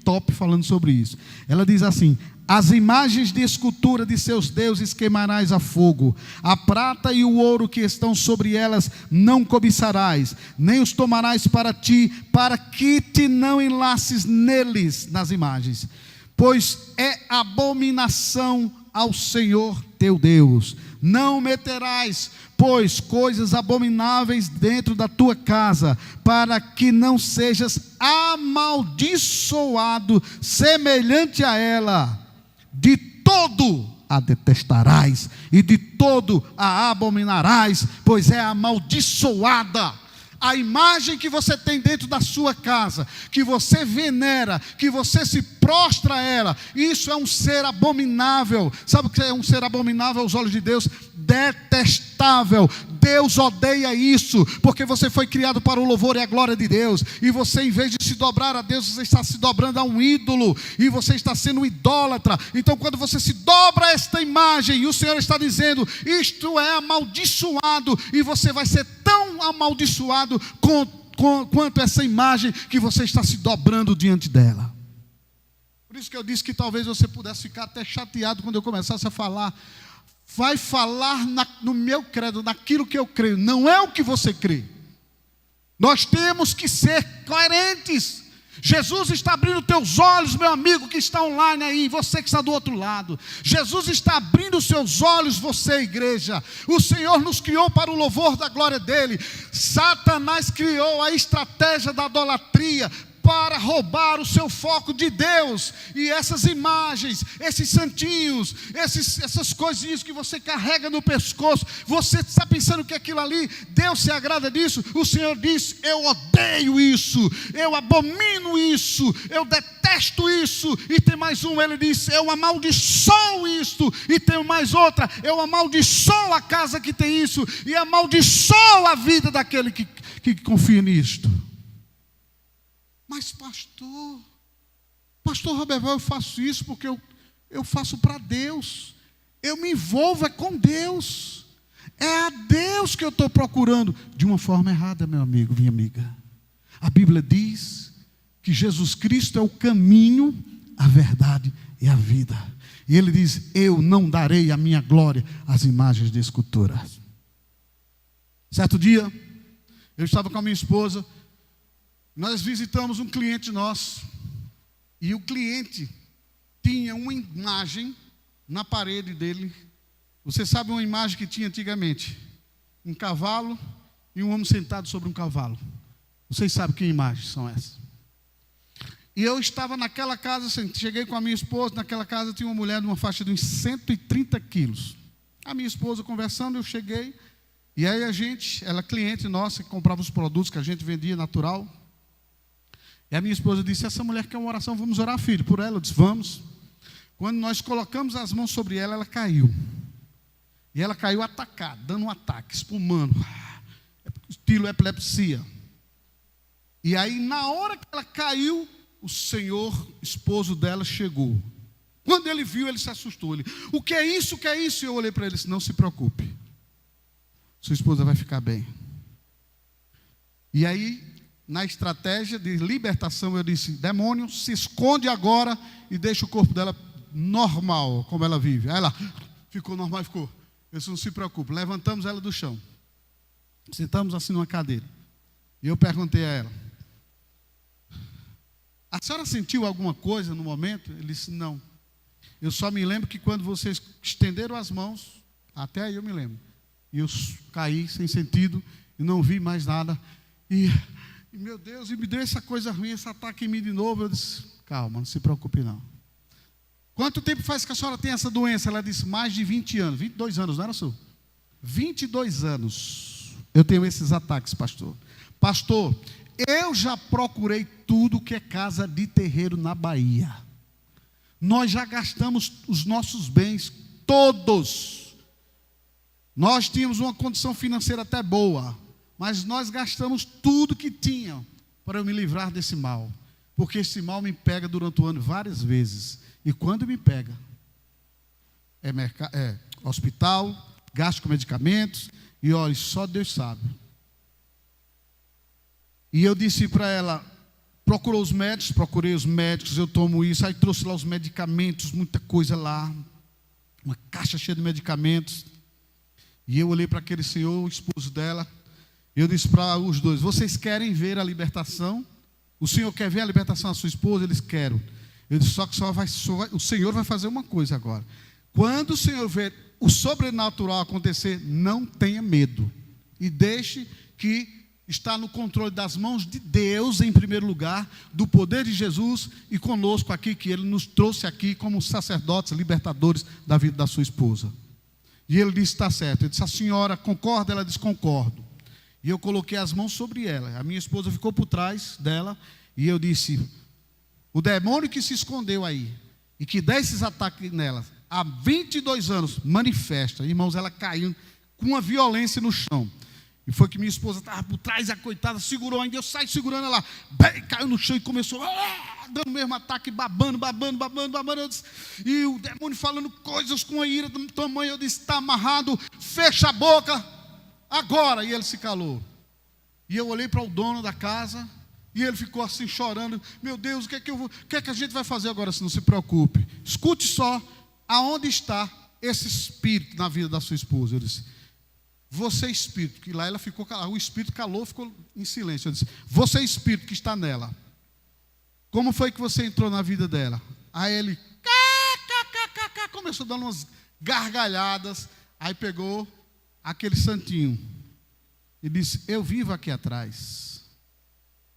S1: top falando sobre isso. Ela diz assim: as imagens de escultura de seus deuses queimarás a fogo, a prata e o ouro que estão sobre elas não cobiçarás, nem os tomarás para ti, para que te não enlaces neles, nas imagens, pois é abominação ao Senhor teu Deus. Não meterás, pois, coisas abomináveis dentro da tua casa, para que não sejas amaldiçoado semelhante a ela. De todo a detestarás, e de todo a abominarás, pois é amaldiçoada. A imagem que você tem dentro da sua casa, que você venera, que você se prostra a ela, isso é um ser abominável. Sabe o que é um ser abominável aos olhos de Deus? Detestável. Deus odeia isso, porque você foi criado para o louvor e a glória de Deus, e você, em vez de se dobrar a Deus, você está se dobrando a um ídolo, e você está sendo um idólatra. Então, quando você se dobra a esta imagem, e o Senhor está dizendo, isto é amaldiçoado, e você vai ser tão amaldiçoado quanto essa imagem que você está se dobrando diante dela. Por isso que eu disse que talvez você pudesse ficar até chateado quando eu começasse a falar. Vai falar no meu credo, naquilo que eu creio, não é o que você crê. Nós temos que ser coerentes. Jesus está abrindo teus olhos, meu amigo que está online aí, você que está do outro lado. Jesus está abrindo os seus olhos, você, igreja. O Senhor nos criou para o louvor da glória dele. Satanás criou a estratégia da idolatria para roubar o seu foco de Deus. E essas imagens, esses santinhos, essas coisinhas que você carrega no pescoço, você está pensando que aquilo ali, Deus se agrada disso? O Senhor diz, eu odeio isso, eu abomino isso, eu detesto isso. E tem mais um, ele diz, eu amaldiçoo isto. E tem mais outra, eu amaldiçoo a casa que tem isso, e amaldiçoo a vida daquele que confia nisto. Mas pastor Roberval, eu faço isso porque eu faço para Deus. Eu me envolvo com Deus. É a Deus que eu estou procurando. De uma forma errada, meu amigo, minha amiga. A Bíblia diz que Jesus Cristo é o caminho, a verdade e a vida. E ele diz, eu não darei a minha glória às imagens de esculturas. Certo dia, eu estava com a minha esposa. Nós visitamos um cliente nosso, e o cliente tinha uma imagem na parede dele. Você sabe uma imagem que tinha antigamente? Um cavalo e um homem sentado sobre um cavalo. Vocês sabem que imagens são essas? E eu estava naquela casa, cheguei com a minha esposa, naquela casa tinha uma mulher de uma faixa de uns 130 quilos. A minha esposa conversando, eu cheguei, E aí ela é cliente nossa, que comprava os produtos que a gente vendia natural. E a minha esposa disse: essa mulher quer uma oração, vamos orar, filho, por ela. Eu disse: vamos. Quando nós colocamos as mãos sobre ela, ela caiu. E ela caiu atacada, dando um ataque, espumando, estilo epilepsia. E aí, na hora que ela caiu, o senhor, esposo dela, chegou. Quando ele viu, ele se assustou. Ele: o que é isso, o que é isso? E eu olhei para ele e disse: não se preocupe, sua esposa vai ficar bem. E aí, na estratégia de libertação, eu disse: demônio, se esconde agora e deixa o corpo dela normal, como ela vive. Aí ela ficou normal e ficou. Eu disse: não se preocupe. Levantamos ela do chão, sentamos assim numa cadeira. E eu perguntei a ela: a senhora sentiu alguma coisa no momento? Ele disse: não. Eu só me lembro que quando vocês estenderam as mãos, até aí eu me lembro. E eu caí sem sentido e não vi mais nada. E meu Deus, e me deu essa coisa ruim, esse ataque em mim de novo. Eu disse: calma, não se preocupe não. Quanto tempo faz que a senhora tem essa doença? Ela disse: mais de 20 anos, 22 anos, não era, senhor? 22 anos eu tenho esses ataques, pastor. Pastor, eu já procurei tudo que é casa de terreiro na Bahia. Nós já gastamos os nossos bens todos. Nós tínhamos uma condição financeira até boa, mas nós gastamos tudo que tinha para eu me livrar desse mal. Porque esse mal me pega durante o ano várias vezes. E quando me pega, é hospital, gasto com medicamentos, e olha, só Deus sabe. E eu disse para ela: procurei os médicos, eu tomo isso. Aí trouxe lá os medicamentos, muita coisa lá, uma caixa cheia de medicamentos. E eu olhei para aquele senhor, o esposo dela, e eu disse para os dois: vocês querem ver a libertação? O senhor quer ver a libertação da sua esposa? Eles querem. Eu disse: só que o senhor vai fazer uma coisa agora. Quando o senhor ver o sobrenatural acontecer, não tenha medo. E deixe que está no controle das mãos de Deus, em primeiro lugar, do poder de Jesus e conosco aqui, que Ele nos trouxe aqui como sacerdotes, libertadores da vida da sua esposa. E ele disse: está certo. Eu disse: a senhora concorda? Ela disse: concordo. E eu coloquei as mãos sobre ela. A minha esposa ficou por trás dela. E eu disse: o demônio que se escondeu aí e que dá esses ataques nela há 22 anos, manifesta. Irmãos, ela caiu com uma violência no chão. E foi que minha esposa estava por trás, a coitada segurou ainda. Eu saí segurando ela, caiu no chão e começou dando o mesmo ataque, babando. Eu disse, e o demônio falando coisas com a ira do tamanho. Eu disse: está amarrado, fecha a boca agora. E ele se calou. E eu olhei para o dono da casa e ele ficou assim chorando: meu Deus, o que é que a gente vai fazer agora? Se não se preocupe, escute só, aonde está esse espírito na vida da sua esposa? Eu disse: você espírito, que lá ela ficou calada, o espírito calou, ficou em silêncio. Eu disse: você espírito que está nela, como foi que você entrou na vida dela? Aí ele começou dando umas gargalhadas. Aí pegou aquele santinho e disse: eu vivo aqui atrás.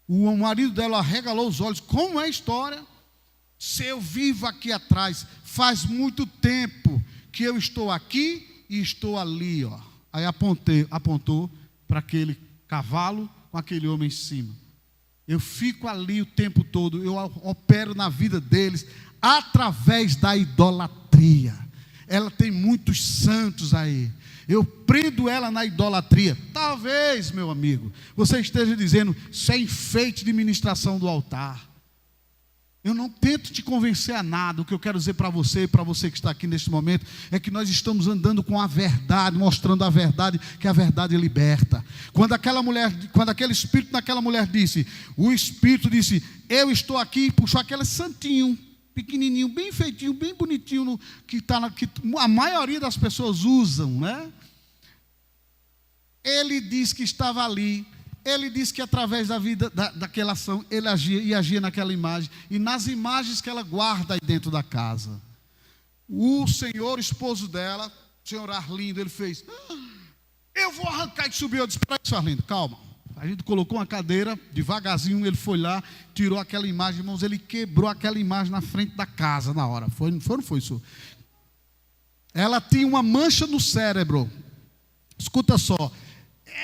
S1: O marido dela arregalou os olhos: como é a história? Se eu vivo aqui atrás, faz muito tempo que eu estou aqui e estou ali, ó. Aí apontou para aquele cavalo com aquele homem em cima. Eu fico ali o tempo todo, eu opero na vida deles através da idolatria. Ela tem muitos santos aí. Eu prendo ela na idolatria. Talvez, meu amigo, você esteja dizendo: isso é enfeite de ministração do altar. Eu não tento te convencer a nada. O que eu quero dizer para você e para você que está aqui neste momento é que nós estamos andando com a verdade, mostrando a verdade, que a verdade liberta. Quando aquele espírito naquela mulher disse, o espírito disse: eu estou aqui, e puxou aquele santinho pequenininho, bem feitinho, bem bonitinho, que a maioria das pessoas usam, né? Ele disse que estava ali. Ele disse que através da vida, daquela ação, ele agia naquela imagem. E nas imagens que ela guarda aí dentro da casa. O senhor, esposo dela, o senhor Arlindo, ele fez: eu vou arrancar e subir. Eu disse: para isso, Arlindo, calma. A gente colocou uma cadeira, devagarzinho, ele foi lá, tirou aquela imagem. Irmãos, ele quebrou aquela imagem na frente da casa na hora. Não foi isso? Ela tinha uma mancha no cérebro. Escuta só.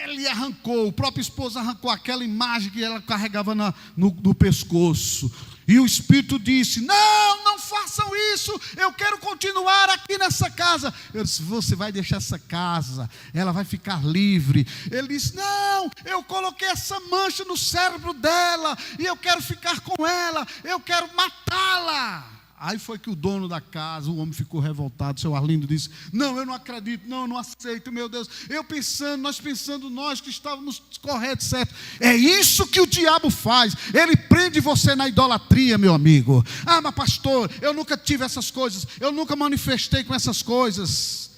S1: Ele arrancou, o próprio esposo arrancou aquela imagem que ela carregava no pescoço. E o Espírito disse: não façam isso, eu quero continuar aqui nessa casa. Eu disse: você vai deixar essa casa, ela vai ficar livre. Ele disse: não, eu coloquei essa mancha no cérebro dela, e eu quero ficar com ela, eu quero matá-la. Aí foi que o dono da casa, o homem ficou revoltado. Seu Arlindo disse: não, eu não acredito, não, eu não aceito, meu Deus. Nós pensando, nós que estávamos corretos, certo. É isso que o diabo faz. Ele prende você na idolatria, meu amigo. Ah, mas pastor, eu nunca tive essas coisas, eu nunca manifestei com essas coisas.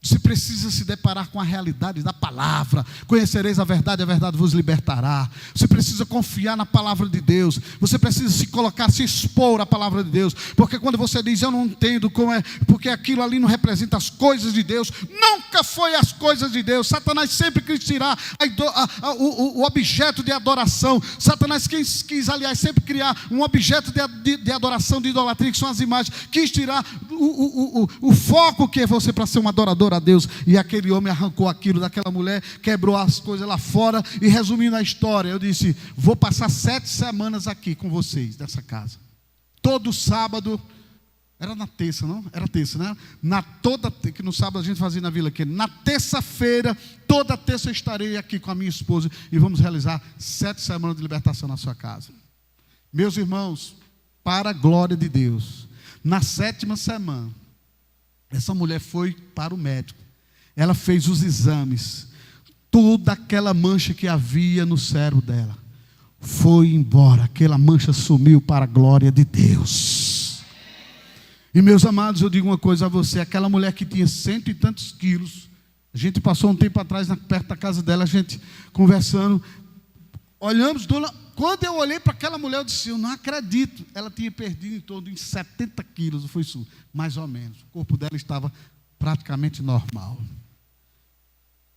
S1: Você precisa se deparar com a realidade da palavra. Conhecereis a verdade vos libertará. Você precisa confiar na palavra de Deus. Você precisa se colocar, se expor à palavra de Deus. Porque quando você diz: eu não entendo como é, porque aquilo ali não representa as coisas de Deus. Nunca foi as coisas de Deus. Satanás sempre quis tirar o objeto de adoração. Satanás quis, aliás, sempre criar um objeto de adoração, de idolatria, que são as imagens. Quis tirar o foco que é você para ser um adorador a Deus. E aquele homem arrancou aquilo daquela mulher, quebrou as coisas lá fora. E resumindo a história, eu disse: vou passar 7 semanas aqui com vocês nessa casa. Todo sábado, era na terça, não? Era terça, né? Que no sábado a gente fazia na vila aqui. Na terça-feira, toda terça eu estarei aqui com a minha esposa e vamos realizar 7 semanas de libertação na sua casa. Meus irmãos, para a glória de Deus, na 7ª semana, essa mulher foi para o médico. Ela fez os exames. Toda aquela mancha que havia no cérebro dela foi embora. Aquela mancha sumiu para a glória de Deus. E meus amados, eu digo uma coisa a você. Aquela mulher que tinha 100 e tantos quilos. A gente passou um tempo atrás perto da casa dela, a gente conversando. Olhamos, quando eu olhei para aquela mulher, eu disse: eu não acredito. Ela tinha perdido em torno de 70 quilos, foi isso, mais ou menos. O corpo dela estava praticamente normal.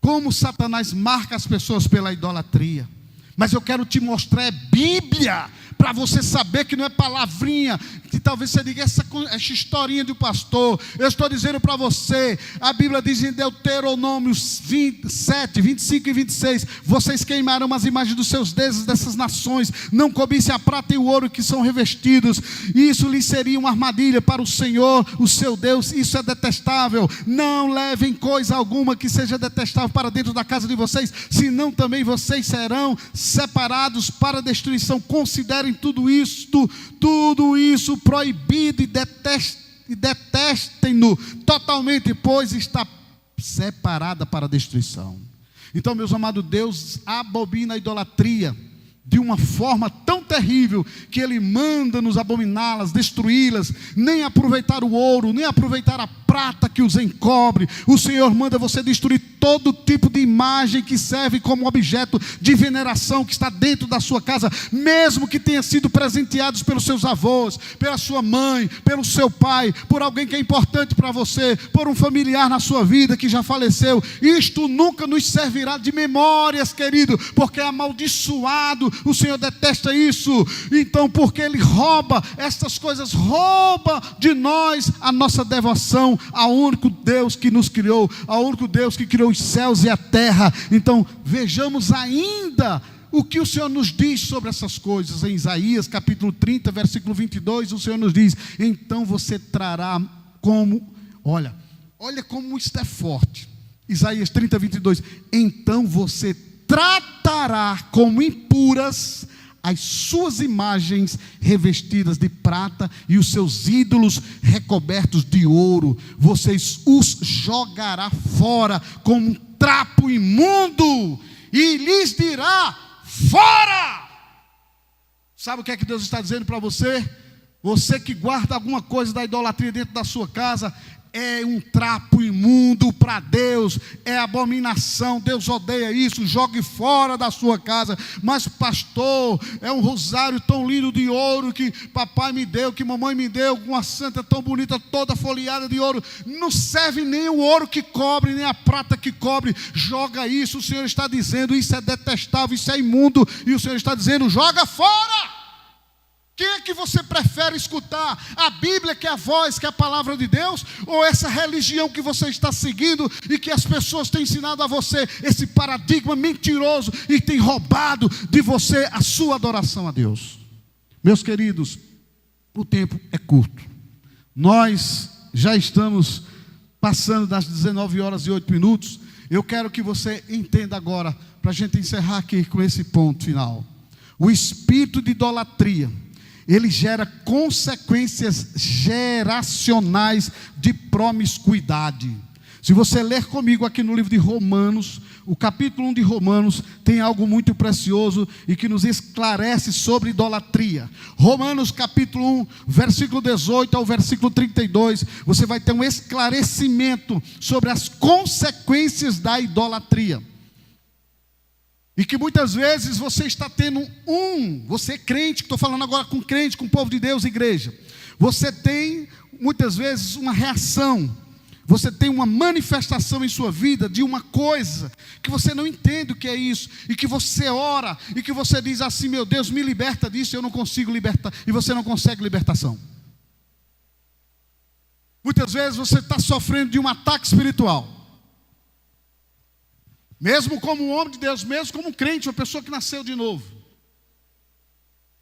S1: Como Satanás marca as pessoas pela idolatria. Mas eu quero te mostrar, é Bíblia, para você saber que não é palavrinha, que talvez você diga essa historinha do pastor. Eu estou dizendo para você, a Bíblia diz em Deuteronômio 27, 25 e 26: vocês queimarão as imagens dos seus deuses dessas nações, não cobissem a prata e o ouro que são revestidos, isso lhes seria uma armadilha para o Senhor, o seu Deus, isso é detestável. Não levem coisa alguma que seja detestável para dentro da casa de vocês, senão também vocês serão separados para destruição. Considerem tudo isso proibido e detestem-no totalmente, pois está separada para destruição. Então, meus amados, Deus abomina a idolatria de uma forma tão terrível que Ele manda-nos abominá-las, destruí-las, nem aproveitar o ouro, nem aproveitar a prata que os encobre. O Senhor manda você destruir todo tipo de imagem que serve como objeto de veneração que está dentro da sua casa, mesmo que tenha sido presenteados pelos seus avós, pela sua mãe, pelo seu pai, por alguém que é importante para você, por um familiar na sua vida que já faleceu. Isto nunca nos servirá de memórias, querido, porque é amaldiçoado. O Senhor detesta isso. Então, porque Ele rouba estas coisas, rouba de nós a nossa devoção ao único Deus que nos criou, ao único Deus que criou os céus e a terra. Então, vejamos ainda o que o Senhor nos diz sobre essas coisas. Em Isaías capítulo 30, versículo 22, o Senhor nos diz: então você trará como, olha como isto é forte. Isaías 30, 22, então você tratará como impuras as suas imagens revestidas de prata e os seus ídolos recobertos de ouro. Vocês os jogará fora como um trapo imundo e lhes dirá: fora! Sabe o que é que Deus está dizendo para você? Você que guarda alguma coisa da idolatria dentro da sua casa, é um trapo imundo para Deus, é abominação. Deus odeia isso, jogue fora da sua casa. Mas pastor, é um rosário tão lindo de ouro que papai me deu, que mamãe me deu, uma santa tão bonita, toda folheada de ouro. Não serve nem o ouro que cobre, nem a prata que cobre. Joga isso. O Senhor está dizendo: isso é detestável, isso é imundo. E o Senhor está dizendo: joga fora. Quem é que você prefere escutar? A Bíblia, que é a voz, que é a palavra de Deus? Ou essa religião que você está seguindo e que as pessoas têm ensinado a você, esse paradigma mentiroso e tem roubado de você a sua adoração a Deus? Meus queridos, o tempo é curto. Nós já estamos passando das 19h08. Eu quero que você entenda agora, para a gente encerrar aqui com esse ponto final. O espírito de idolatria, ele gera consequências geracionais de promiscuidade. Se você ler comigo aqui no livro de Romanos, o capítulo 1 de Romanos tem algo muito precioso e que nos esclarece sobre idolatria. Romanos capítulo 1, versículo 18 ao versículo 32, você vai ter um esclarecimento sobre as consequências da idolatria. E que muitas vezes você está tendo você é crente, que estou falando agora com crente, com o povo de Deus, igreja. Você tem muitas vezes uma reação, você tem uma manifestação em sua vida de uma coisa que você não entende o que é isso, e que você ora, e que você diz assim: meu Deus, me liberta disso, eu não consigo libertar, e você não consegue libertação. Muitas vezes você está sofrendo de um ataque espiritual. Mesmo como um homem de Deus, mesmo como um crente, uma pessoa que nasceu de novo.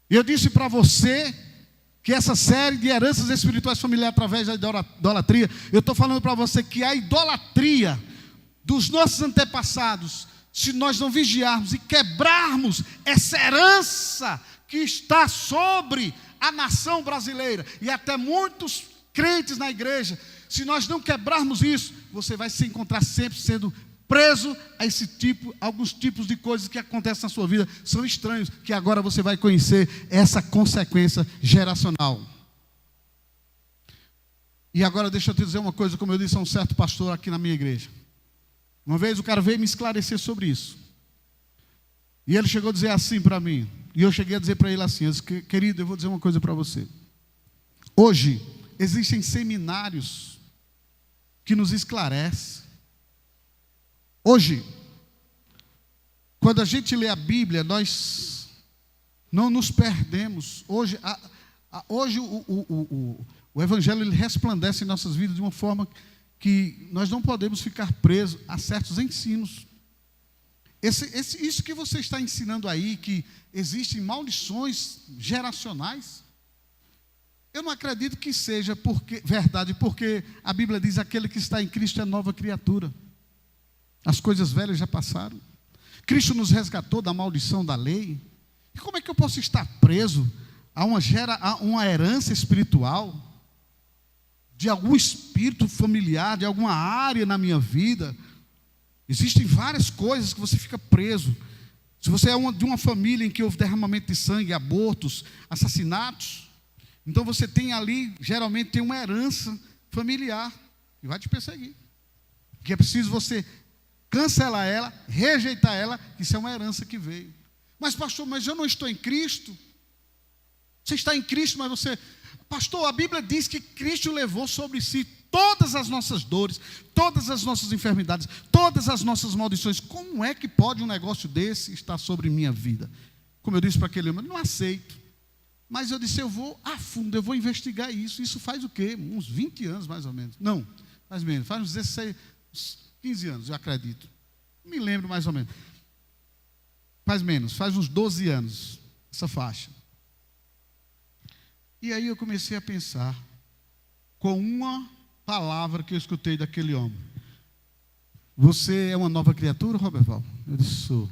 S1: E eu disse para você que essa série de heranças espirituais familiares através da idolatria, eu estou falando para você que a idolatria dos nossos antepassados, se nós não vigiarmos e quebrarmos essa herança que está sobre a nação brasileira, e até muitos crentes na igreja, se nós não quebrarmos isso, você vai se encontrar sempre sendo preso a alguns tipos de coisas que acontecem na sua vida, são estranhos, que agora você vai conhecer essa consequência geracional. E agora deixa eu te dizer uma coisa, como eu disse a um certo pastor aqui na minha igreja. Uma vez o cara veio me esclarecer sobre isso. E ele chegou a dizer assim para mim, e eu cheguei a dizer para ele assim: querido, eu vou dizer uma coisa para você. Hoje existem seminários que nos esclarecem. Hoje, quando a gente lê a Bíblia, nós não nos perdemos. Hoje, o Evangelho ele resplandece em nossas vidas de uma forma que nós não podemos ficar presos a certos ensinos. Isso que você está ensinando aí, que existem maldições geracionais, eu não acredito que seja verdade, porque a Bíblia diz: aquele que está em Cristo é nova criatura. As coisas velhas já passaram. Cristo nos resgatou da maldição da lei. E como é que eu posso estar preso a uma herança espiritual, de algum espírito familiar, de alguma área na minha vida? Existem várias coisas que você fica preso. Se você é de uma família em que houve derramamento de sangue, abortos, assassinatos, então você tem ali, geralmente tem uma herança familiar que vai te perseguir. Que é preciso você cancelar ela, rejeitar ela, isso é uma herança que veio. Mas pastor, mas eu não estou em Cristo. Você está em Cristo, mas você... Pastor, a Bíblia diz que Cristo levou sobre si todas as nossas dores, todas as nossas enfermidades, todas as nossas maldições. Como é que pode um negócio desse estar sobre minha vida? Como eu disse para aquele homem, eu não aceito. Mas eu disse, eu vou a fundo, eu vou investigar isso. Isso faz o quê? Uns 20 anos mais ou menos. Não, faz menos, faz uns 16, 15 anos, eu acredito. Não me lembro mais ou menos. Faz menos, faz uns 12 anos, essa faixa. E aí eu comecei a pensar, com uma palavra que eu escutei daquele homem: você é uma nova criatura, Roberval? Eu disse, sou.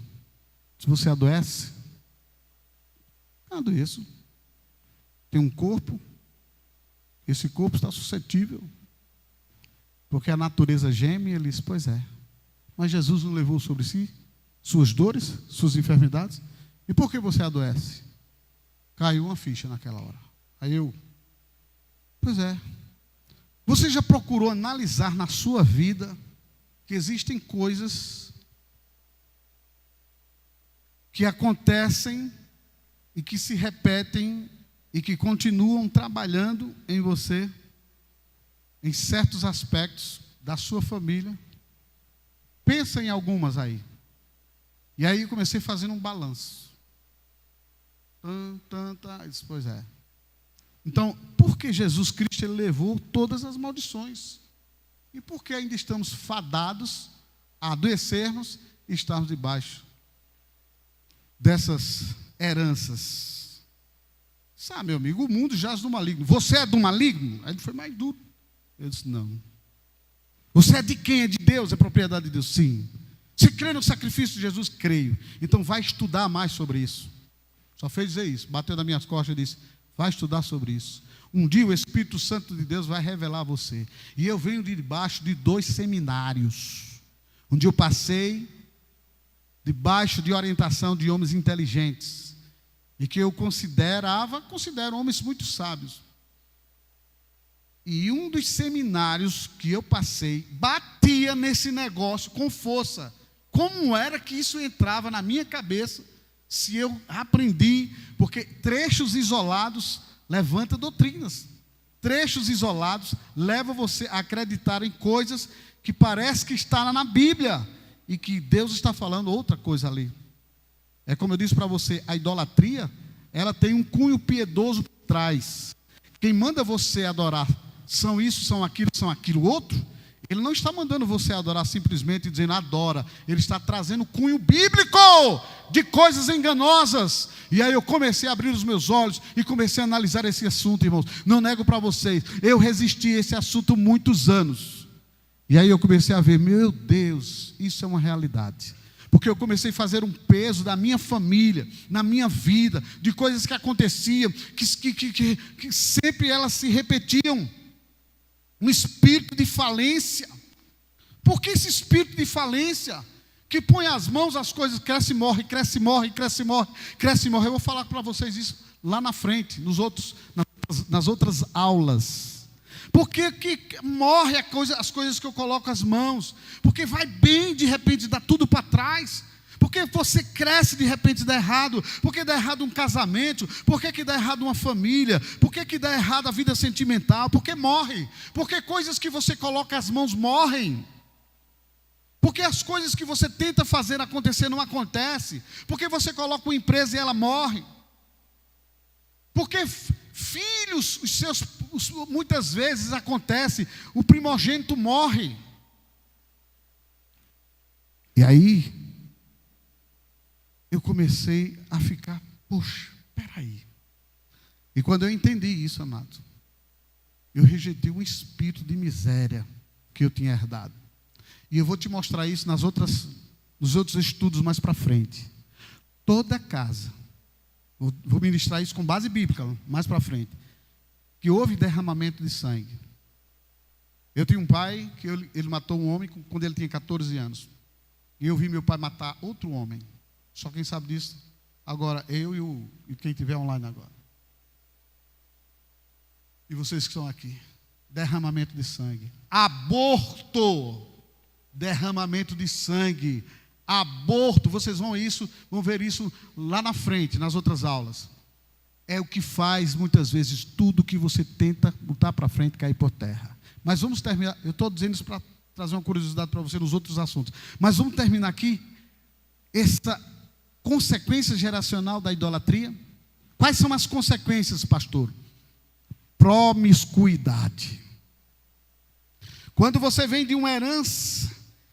S1: Se você adoece? Eu adoeço. Tem um corpo, esse corpo está suscetível, porque a natureza geme. Ele disse, pois é, mas Jesus não levou sobre si suas dores, suas enfermidades? E por que você adoece? Caiu uma ficha naquela hora. Aí eu, pois é, você já procurou analisar na sua vida que existem coisas que acontecem e que se repetem e que continuam trabalhando em você, em certos aspectos da sua família? Pensa em algumas aí. E aí eu comecei fazendo um balanço. Eu disse, pois é. Então, por que Jesus Cristo ele levou todas as maldições? E por que ainda estamos fadados a adoecermos e estarmos debaixo dessas heranças? Sabe, meu amigo, o mundo jaz do maligno. Você é do maligno? Aí ele foi mais duro. Eu disse, não. Você é de quem? É de Deus? É propriedade de Deus? Sim. Você crê no sacrifício de Jesus? Creio. Então vai estudar mais sobre isso. Só fez dizer isso. Bateu nas minhas costas e disse, vai estudar sobre isso. Um dia o Espírito Santo de Deus vai revelar a você. E eu venho de debaixo de 2 seminários. Um dia eu passei debaixo de orientação de homens inteligentes. E que eu considero homens muito sábios. E um dos seminários que eu passei, batia nesse negócio com força. Como era que isso entrava na minha cabeça, se eu aprendi, porque trechos isolados levantam doutrinas. Trechos isolados levam você a acreditar em coisas que parece que está na Bíblia, e que Deus está falando outra coisa ali. É como eu disse para você, a idolatria, ela tem um cunho piedoso por trás. Quem manda você adorar são isso, são aquilo outro, ele não está mandando você adorar simplesmente dizendo adora, ele está trazendo cunho bíblico de coisas enganosas. E aí eu comecei a abrir os meus olhos e comecei a analisar esse assunto, irmãos. Não nego para vocês, eu resisti a esse assunto muitos anos. E aí eu comecei a ver, meu Deus, isso é uma realidade. Porque eu comecei a fazer um peso da minha família, na minha vida, de coisas que aconteciam, que sempre elas se repetiam. Um espírito de falência. Por que esse espírito de falência? Que põe as mãos, as coisas cresce e morre, cresce e morre, cresce e morre, cresce e morre. Eu vou falar para vocês isso lá na frente, nas outras aulas. Por que morre as coisas que eu coloco as mãos? Porque vai bem, de repente dá tudo para trás. Porque você cresce, de repente dá errado. Por que dá errado um casamento? Por que dá errado uma família? Por que dá errado a vida sentimental? Porque morre. Porque coisas que você coloca as mãos morrem. Porque as coisas que você tenta fazer acontecer não acontecem. Porque você coloca uma empresa e ela morre. Porque filhos, muitas vezes acontece, o primogênito morre. E aí eu comecei a ficar, poxa, peraí. E quando eu entendi isso, amado, eu rejeitei um espírito de miséria que eu tinha herdado. E eu vou te mostrar isso nos outros estudos mais para frente. Toda casa, vou ministrar isso com base bíblica, mais para frente, que houve derramamento de sangue. Eu tinha um pai que ele matou um homem quando ele tinha 14 anos. E eu vi meu pai matar outro homem. Só quem sabe disso agora, eu e quem estiver online agora. E vocês que estão aqui. Derramamento de sangue. Aborto. Derramamento de sangue. Aborto. Vocês vão ver isso lá na frente, nas outras aulas. É o que faz, muitas vezes, tudo que você tenta botar para frente cair por terra. Mas vamos terminar. Eu estou dizendo isso para trazer uma curiosidade para você nos outros assuntos. Mas vamos terminar aqui essa consequência geracional da idolatria. Quais são as consequências, pastor? Promiscuidade. Quando você vem de uma herança,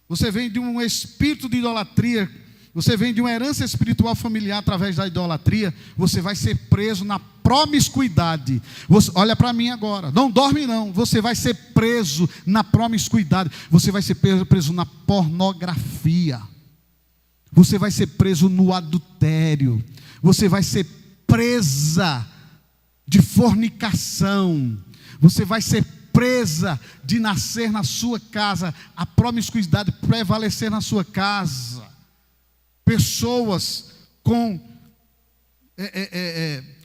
S1: você vem de um espírito de idolatria, você vem de uma herança espiritual familiar através da idolatria, você vai ser preso na promiscuidade. Olha para mim agora, não dorme não, você vai ser preso na promiscuidade, você vai ser preso na pornografia. Você vai ser preso no adultério. Você vai ser presa de fornicação. Você vai ser presa de nascer na sua casa, a promiscuidade prevalecer na sua casa. Pessoas com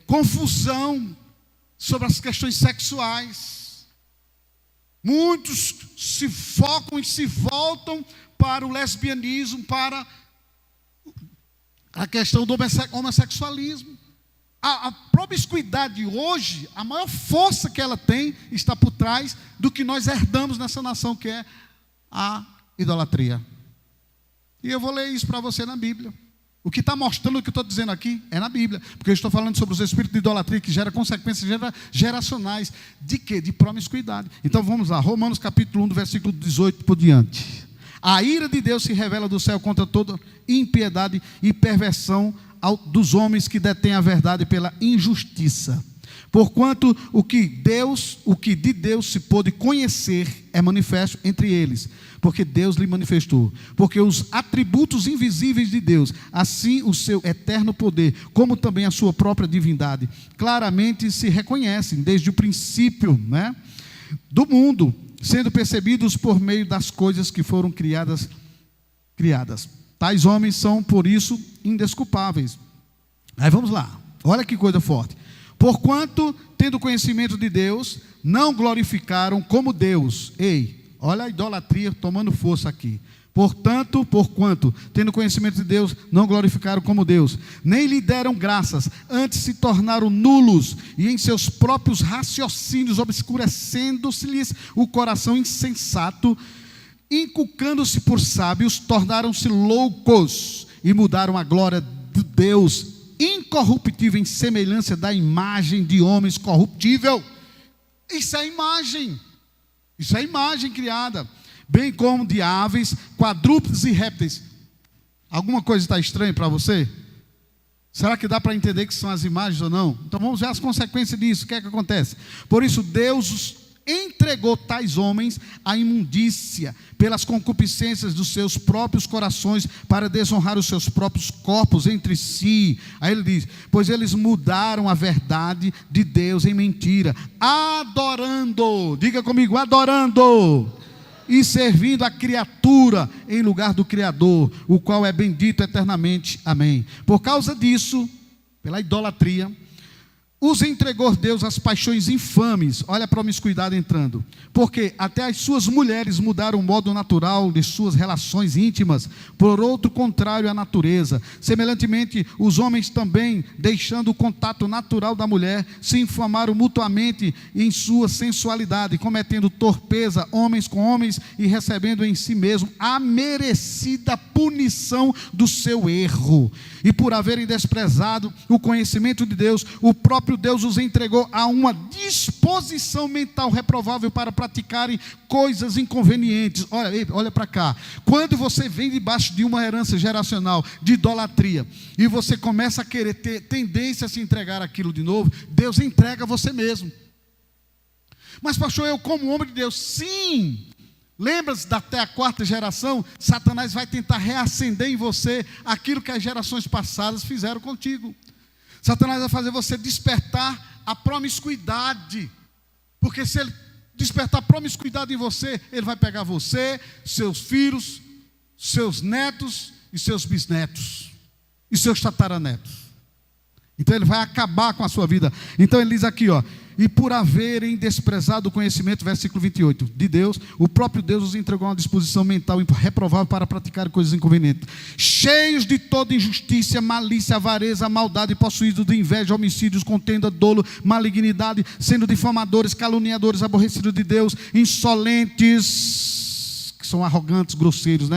S1: confusão sobre as questões sexuais. Muitos se focam e se voltam para o lesbianismo, para a questão do homossexualismo. A promiscuidade hoje, a maior força que ela tem, está por trás do que nós herdamos nessa nação, que é a idolatria. E eu vou ler isso para você na Bíblia. O que está mostrando o que eu estou dizendo aqui é na Bíblia. Porque eu estou falando sobre os espíritos de idolatria que gera consequências geracionais. De quê? De promiscuidade. Então vamos lá. Romanos capítulo 1, do versículo 18 por diante. A ira de Deus se revela do céu contra toda impiedade e perversão dos homens que detêm a verdade pela injustiça. Porquanto o que de Deus se pôde conhecer é manifesto entre eles, porque Deus lhe manifestou. Porque os atributos invisíveis de Deus, assim o seu eterno poder, como também a sua própria divindade, claramente se reconhecem desde o princípio, do mundo, sendo percebidos por meio das coisas que foram criadas. Tais homens são, por isso, indesculpáveis. Aí vamos lá, olha que coisa forte. Porquanto, tendo conhecimento de Deus, não glorificaram como Deus. Ei, olha a idolatria tomando força aqui. Porquanto, tendo conhecimento de Deus, não glorificaram como Deus, nem lhe deram graças, antes se tornaram nulos, e em seus próprios raciocínios, obscurecendo-se-lhes o coração insensato, inculcando-se por sábios, tornaram-se loucos, e mudaram a glória de Deus incorruptível em semelhança da imagem de homens corruptível. Isso é imagem criada, bem como de aves, quadrúpedes e répteis. Alguma coisa está estranha para você? Será que dá para entender que são as imagens ou não? Então vamos ver as consequências disso. O que é que acontece? Por isso Deus entregou tais homens à imundícia, pelas concupiscências dos seus próprios corações, para desonrar os seus próprios corpos entre si. Aí ele diz: pois eles mudaram a verdade de Deus em mentira, adorando, diga comigo, adorando, e servindo a criatura em lugar do Criador, o qual é bendito eternamente, amém. Por causa disso, pela idolatria, os entregou Deus às paixões infames. Olha a promiscuidade entrando. Porque até as suas mulheres mudaram o modo natural de suas relações íntimas, por outro contrário à natureza. Semelhantemente, os homens também, deixando o contato natural da mulher, se infamaram mutuamente em sua sensualidade, cometendo torpeza, homens com homens, e recebendo em si mesmo a merecida punição do seu erro. E por haverem desprezado o conhecimento de Deus, o próprio Deus os entregou a uma disposição mental reprovável para praticarem coisas inconvenientes. Olha para cá. Quando você vem debaixo de uma herança geracional de idolatria, e você começa a querer ter tendência a se entregar aquilo de novo, Deus entrega você mesmo. Mas pastor, eu como homem de Deus, sim. Lembra-se, até a quarta geração, Satanás vai tentar reacender em você aquilo que as gerações passadas fizeram contigo. Satanás vai fazer você despertar a promiscuidade, porque se ele despertar promiscuidade em você, ele vai pegar você, seus filhos, seus netos e seus bisnetos e seus tataranetos. Então ele vai acabar com a sua vida. Então ele diz aqui, e por haverem desprezado o conhecimento, versículo 28, de Deus, o próprio Deus os entregou a uma disposição mental reprovável para praticar coisas inconvenientes, cheios de toda injustiça, malícia, avareza, maldade, possuídos de inveja, homicídios, contenda, dolo, malignidade, sendo difamadores, caluniadores, aborrecidos de Deus, insolentes, que são arrogantes, grosseiros,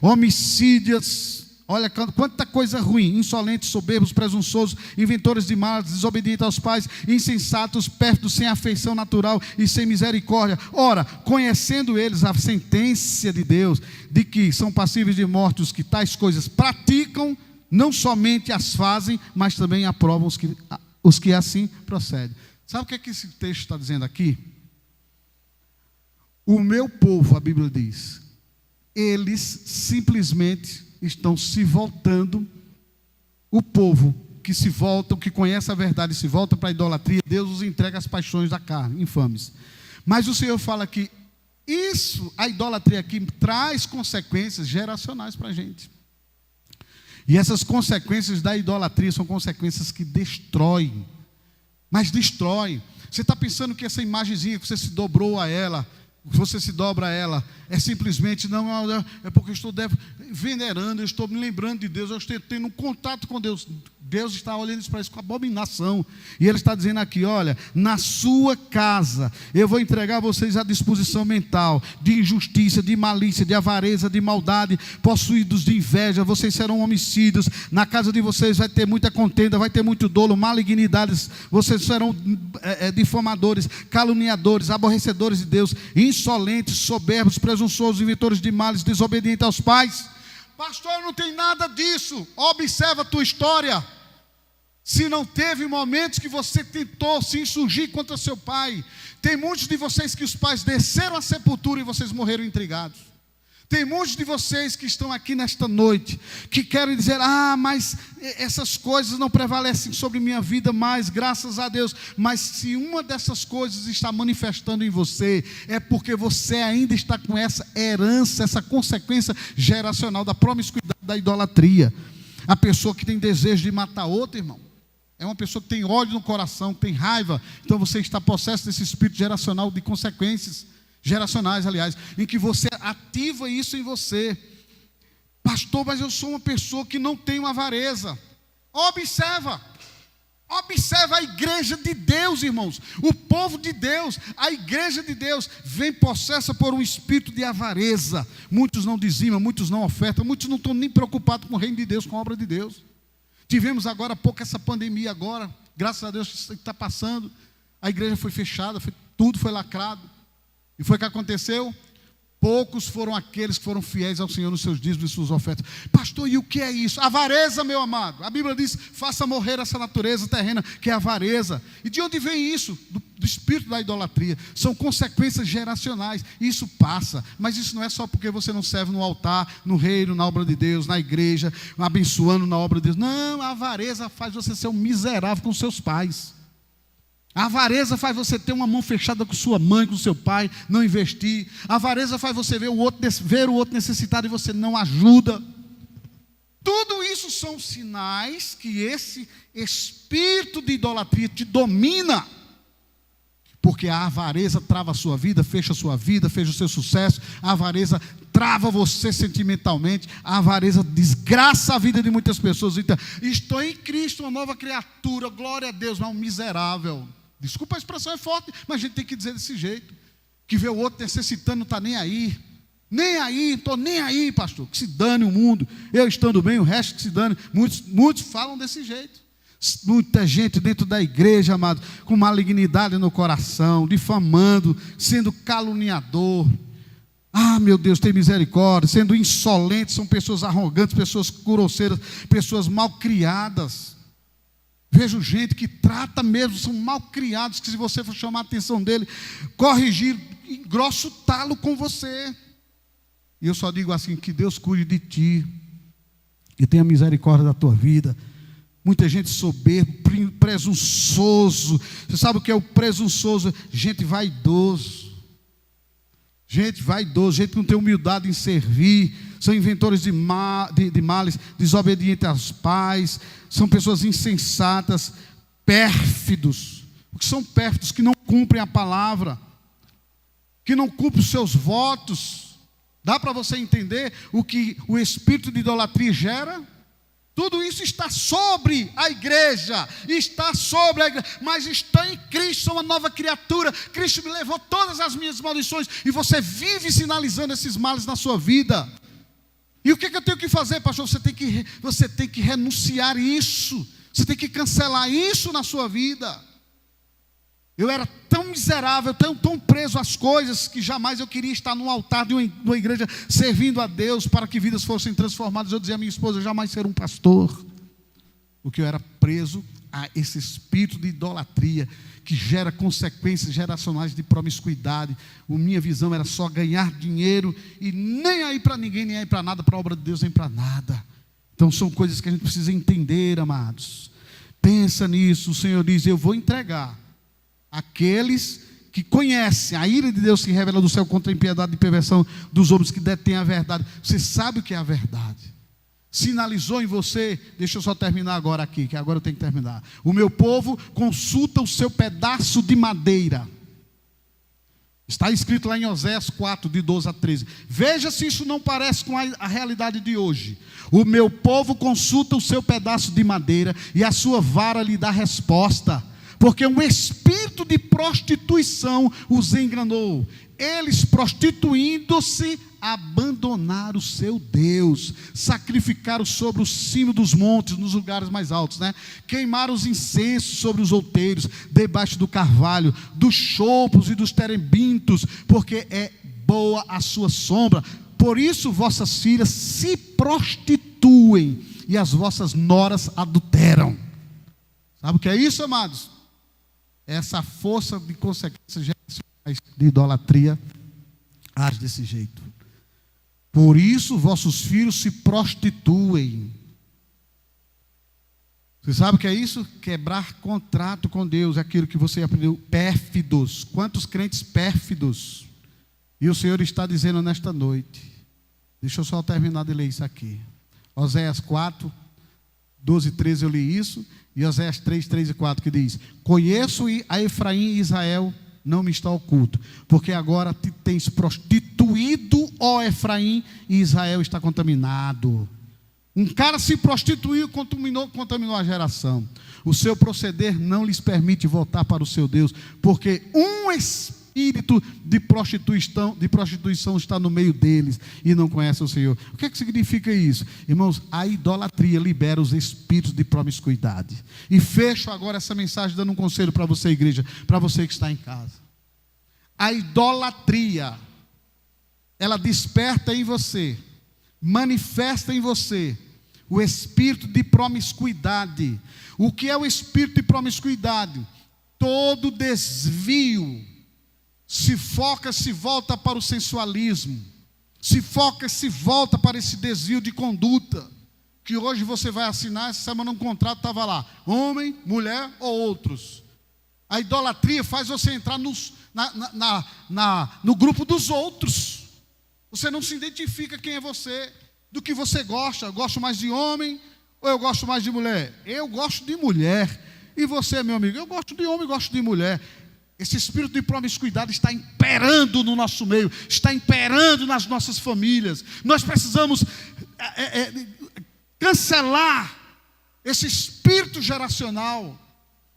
S1: homicídios. Olha quanta coisa ruim: insolentes, soberbos, presunçosos, inventores de males, desobedientes aos pais, insensatos, pérfidos, sem afeição natural e sem misericórdia. Ora, conhecendo eles a sentença de Deus, de que são passíveis de morte os que tais coisas praticam, não somente as fazem, mas também aprovam os que assim procedem. Sabe o que é que esse texto está dizendo aqui? O meu povo, a Bíblia diz, eles simplesmente estão se voltando. O povo que se volta, que conhece a verdade, se volta para a idolatria, Deus os entrega às paixões da carne, infames. Mas o Senhor fala que a idolatria aqui traz consequências geracionais para a gente. E essas consequências da idolatria são consequências que destroem. Mas destroem. Você está pensando que essa imagenzinha que você se dobrou a ela, você se dobra a ela, é simplesmente, não, é porque eu estou venerando, eu estou me lembrando de Deus, eu estou tendo um contato com Deus. Deus está olhando isso para isso com abominação. E Ele está dizendo aqui, olha, na sua casa, eu vou entregar vocês à disposição mental, de injustiça, de malícia, de avareza, de maldade, possuídos de inveja, vocês serão homicídios, na casa de vocês vai ter muita contenda, vai ter muito dolo, malignidades, vocês serão difamadores, caluniadores, aborrecedores de Deus, insolentes, soberbos, presunçosos, inventores de males, desobedientes aos pais. Pastor, não tem nada disso. Observa a tua história. Se não teve momentos que você tentou se insurgir contra seu pai. Tem muitos de vocês que os pais desceram à sepultura e vocês morreram intrigados. Tem muitos de vocês que estão aqui nesta noite, que querem dizer, mas essas coisas não prevalecem sobre minha vida mais, graças a Deus. Mas se uma dessas coisas está manifestando em você, é porque você ainda está com essa herança, essa consequência geracional da promiscuidade, da idolatria. A pessoa que tem desejo de matar outra, irmão, é uma pessoa que tem ódio no coração, que tem raiva. Então você está possesso desse espírito geracional de consequências geracionais, aliás, em que você ativa isso em você. Pastor, mas eu sou uma pessoa que não tem avareza. Observa a igreja de Deus, irmãos, o povo de Deus, a igreja de Deus, vem possessa por um espírito de avareza. Muitos não dizimam, muitos não ofertam, muitos não estão nem preocupados com o reino de Deus, com a obra de Deus. Tivemos agora há pouco essa pandemia agora, graças a Deus que está passando, a igreja foi fechada, tudo foi lacrado. E foi o que aconteceu? Poucos foram aqueles que foram fiéis ao Senhor nos seus dízimos e suas ofertas. Pastor, e o que é isso? Avareza, meu amado. A Bíblia diz, faça morrer essa natureza terrena, que é a avareza. E de onde vem isso? Do espírito da idolatria. São consequências geracionais. Isso passa. Mas isso não é só porque você não serve no altar, no reino, na obra de Deus, na igreja, abençoando na obra de Deus. Não, a avareza faz você ser um miserável com seus pais. A avareza faz você ter uma mão fechada com sua mãe, com seu pai, não investir. A avareza faz você ver o outro necessitado e você não ajuda. Tudo isso são sinais que esse espírito de idolatria te domina. Porque a avareza trava a sua vida, fecha o seu sucesso. A avareza trava você sentimentalmente. A avareza desgraça a vida de muitas pessoas. Então, estou em Cristo, uma nova criatura, glória a Deus, mas um miserável. Desculpa, a expressão é forte, mas a gente tem que dizer desse jeito. Que vê o outro necessitando, não está nem aí. Nem aí, estou nem aí, pastor. Que se dane o mundo. Eu estando bem, o resto que se dane. Muitos falam desse jeito. Muita gente dentro da igreja, amado, com malignidade no coração, difamando, sendo caluniador. Meu Deus, tem misericórdia. Sendo insolente, são pessoas arrogantes, pessoas grosseiras, pessoas mal criadas. Vejo gente que trata mesmo, são mal criados, que se você for chamar a atenção dele, corrigir, engrossa o talo com você. E eu só digo assim, que Deus cuide de ti, e tenha misericórdia da tua vida. Muita gente soberbo, presunçoso. Você sabe o que é o presunçoso? Gente vaidoso. Gente que não tem humildade em servir, são inventores de males, desobedientes aos pais, são pessoas insensatas, pérfidos. O que são pérfidos? Que não cumprem a palavra, que não cumprem os seus votos. Dá para você entender o que o espírito de idolatria gera? Tudo isso está sobre a igreja, mas está em Cristo, sou uma nova criatura. Cristo me levou todas as minhas maldições, e você vive sinalizando esses males na sua vida. E o que eu tenho que fazer, pastor? Você tem que renunciar isso, você tem que cancelar isso na sua vida. Eu era tão miserável, tão preso às coisas, que jamais eu queria estar no altar de uma igreja servindo a Deus para que vidas fossem transformadas. Eu dizia à minha esposa, eu jamais ser um pastor. Porque eu era preso a esse espírito de idolatria que gera consequências geracionais de promiscuidade. A minha visão era só ganhar dinheiro e nem aí para ninguém, nem aí para nada, para a obra de Deus, nem para nada. Então são coisas que a gente precisa entender, amados. Pensa nisso. O Senhor diz, eu vou entregar aqueles que conhecem a ira de Deus que revela do céu contra a impiedade e perversão dos homens que detêm a verdade. Você sabe o que é a verdade. Sinalizou em você, deixa eu só terminar agora aqui, que agora eu tenho que terminar. O meu povo consulta o seu pedaço de madeira. Está escrito lá em Oséias 4, de 12 a 13. Veja se isso não parece com a realidade de hoje. O meu povo consulta o seu pedaço de madeira e a sua vara lhe dá resposta, porque um espírito de prostituição os enganou. Eles, prostituindo-se, abandonaram o seu Deus, sacrificaram sobre o cimo dos montes, nos lugares mais altos, queimaram os incensos sobre os outeiros, debaixo do carvalho, dos choupos e dos terebintos, porque é boa a sua sombra. Por isso vossas filhas se prostituem e as vossas noras adulteram. Sabe o que é isso, amados? Essa força de consequências de idolatria age desse jeito. Por isso vossos filhos se prostituem. Você sabe o que é isso? Quebrar contrato com Deus, é aquilo que você aprendeu. Pérfidos. Quantos crentes pérfidos? E o Senhor está dizendo nesta noite. Deixa eu só terminar de ler isso aqui. Oséias 4, 12 e 13 eu li isso. E Oséias 3, 3 e 4 que diz: conheço a Efraim e Israel, não me está oculto, porque agora te tens prostituído, ó Efraim, e Israel está contaminado. Um cara se prostituiu, contaminou a geração. O seu proceder não lhes permite voltar para o seu Deus, porque um espírito de prostituição está no meio deles e não conhece o Senhor. O que significa isso? Irmãos, a idolatria libera os espíritos de promiscuidade. E fecho agora essa mensagem dando um conselho para você, igreja, para você que está em casa. A idolatria, ela desperta em você, manifesta em você o espírito de promiscuidade. O que é o espírito de promiscuidade? Todo desvio se volta para o sensualismo, se volta para esse desvio de conduta, que hoje você vai assinar, essa semana um contrato estava lá, homem, mulher ou outros. A idolatria faz você entrar no grupo dos outros. Você não se identifica quem é você, do que você gosta. Eu gosto mais de homem ou eu gosto mais de mulher? Eu gosto de mulher. E você, meu amigo? Eu gosto de homem, gosto de mulher. Esse espírito de promiscuidade está imperando no nosso meio, está imperando nas nossas famílias. Nós precisamos cancelar esse espírito geracional.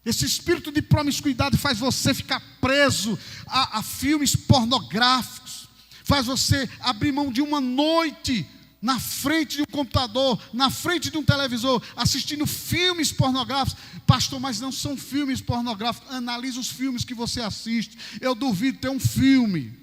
S1: Esse espírito de promiscuidade faz você ficar preso a filmes pornográficos, faz você abrir mão de uma noite na frente de um computador, na frente de um televisor, assistindo filmes pornográficos. Pastor, mas não são filmes pornográficos. Analise os filmes que você assiste. Eu duvido ter um filme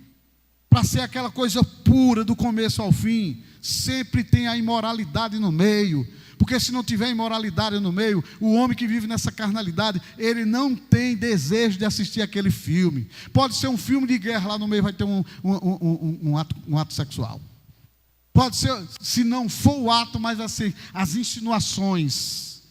S1: para ser aquela coisa pura do começo ao fim. Sempre tem a imoralidade no meio. Porque se não tiver imoralidade no meio, o homem que vive nessa carnalidade, ele não tem desejo de assistir aquele filme. Pode ser um filme de guerra, lá no meio vai ter um ato sexual. Pode ser, se não for o ato, mas assim, as insinuações.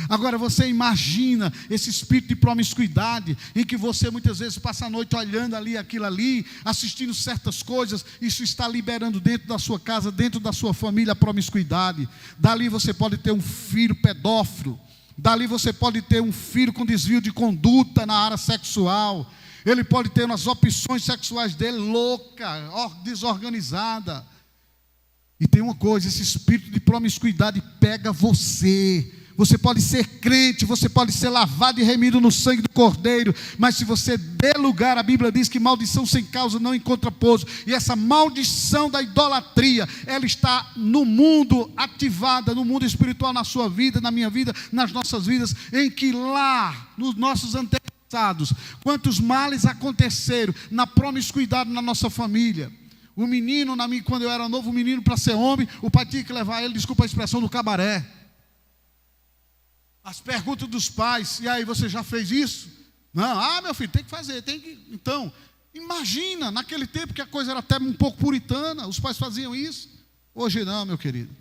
S1: Agora você imagina esse espírito de promiscuidade, em que você muitas vezes passa a noite olhando ali, aquilo ali, assistindo certas coisas. Isso está liberando dentro da sua casa, dentro da sua família, a promiscuidade. Dali você pode ter um filho pedófilo, dali você pode ter um filho com desvio de conduta na área sexual. Ele pode ter nas opções sexuais dele louca, desorganizada. E tem uma coisa, esse espírito de promiscuidade pega você. Você pode ser crente, você pode ser lavado e remido no sangue do Cordeiro, mas se você der lugar, a Bíblia diz que maldição sem causa não encontra pouso. E essa maldição da idolatria, ela está no mundo, ativada no mundo espiritual, na sua vida, na minha vida, nas nossas vidas, em que lá, nos nossos antepassados, quantos males aconteceram na promiscuidade na nossa família. O menino, quando eu era novo, o menino para ser homem, o pai tinha que levar ele, desculpa a expressão, no cabaré. As perguntas dos pais: e aí, você já fez isso? Não, meu filho, tem que fazer, tem que. Então, imagina, naquele tempo que a coisa era até um pouco puritana, os pais faziam isso. Hoje não, meu querido.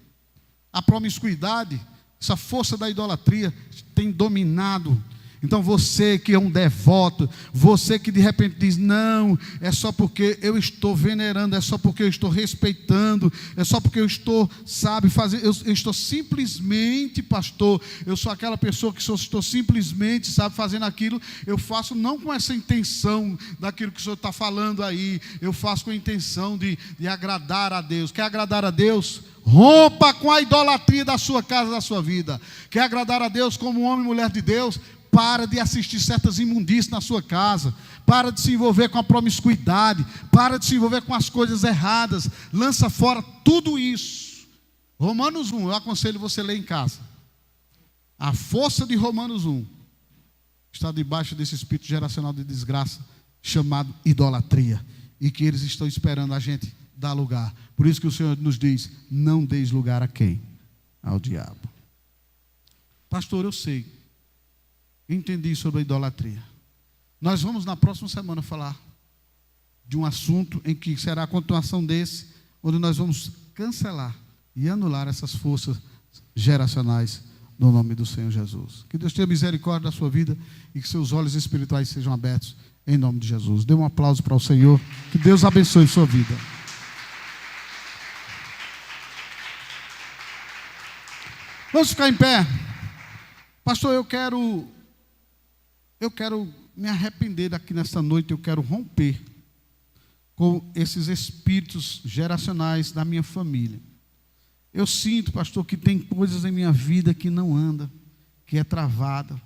S1: A promiscuidade, essa força da idolatria tem dominado. Então você que é um devoto, você que de repente diz, não, é só porque eu estou venerando, é só porque eu estou respeitando, é só porque eu estou, sabe, fazendo, eu estou simplesmente, pastor, eu sou aquela pessoa que estou simplesmente, sabe, fazendo aquilo, eu faço não com essa intenção daquilo que o Senhor está falando aí, eu faço com a intenção de agradar a Deus. Quer agradar a Deus? Rompa com a idolatria da sua casa, da sua vida. Quer agradar a Deus como homem e mulher de Deus? Para de assistir certas imundícies na sua casa. Para de se envolver com a promiscuidade. Para de se envolver com as coisas erradas. Lança fora tudo isso. Romanos 1, eu aconselho você a ler em casa. A força de Romanos 1 está debaixo desse espírito geracional de desgraça chamado idolatria. E que eles estão esperando a gente dar lugar. Por isso que o Senhor nos diz, não deis lugar a quem? Ao diabo. Pastor, eu sei. Entendi sobre a idolatria. Nós vamos na próxima semana falar de um assunto em que será a continuação desse, onde nós vamos cancelar e anular essas forças geracionais no nome do Senhor Jesus. Que Deus tenha misericórdia da sua vida e que seus olhos espirituais sejam abertos em nome de Jesus. Dê um aplauso para o Senhor. Que Deus abençoe sua vida. Vamos ficar em pé. Pastor, eu quero me arrepender daqui nesta noite, eu quero romper com esses espíritos geracionais da minha família. Eu sinto, pastor, que tem coisas em minha vida que não anda, que é travada.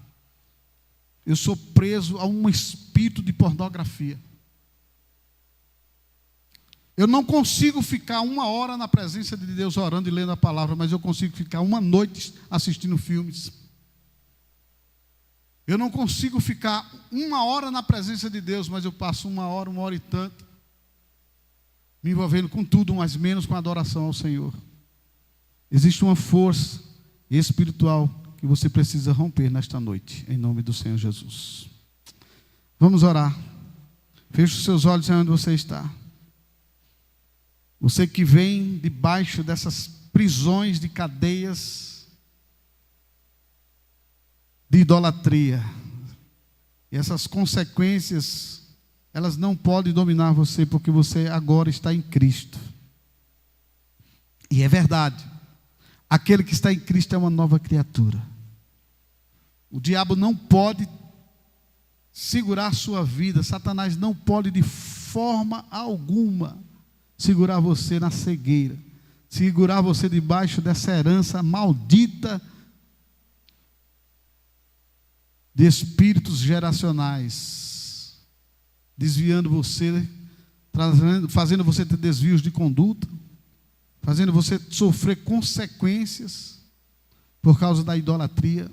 S1: Eu sou preso a um espírito de pornografia. Eu não consigo ficar 1 hora na presença de Deus orando e lendo a palavra, mas eu consigo ficar 1 noite assistindo filmes. Eu não consigo ficar 1 hora na presença de Deus, mas eu passo 1 hora e tanto, me envolvendo com tudo, mas menos com a adoração ao Senhor. Existe uma força espiritual que você precisa romper nesta noite, em nome do Senhor Jesus. Vamos orar. Feche os seus olhos onde você está. Você que vem debaixo dessas prisões de cadeias de idolatria, e essas consequências, elas não podem dominar você, porque você agora está em Cristo. E é verdade, aquele que está em Cristo é uma nova criatura. O diabo não pode segurar a sua vida, Satanás não pode de forma alguma segurar você na cegueira, segurar você debaixo dessa herança maldita de espíritos geracionais, desviando você, fazendo você ter desvios de conduta, fazendo você sofrer consequências por causa da idolatria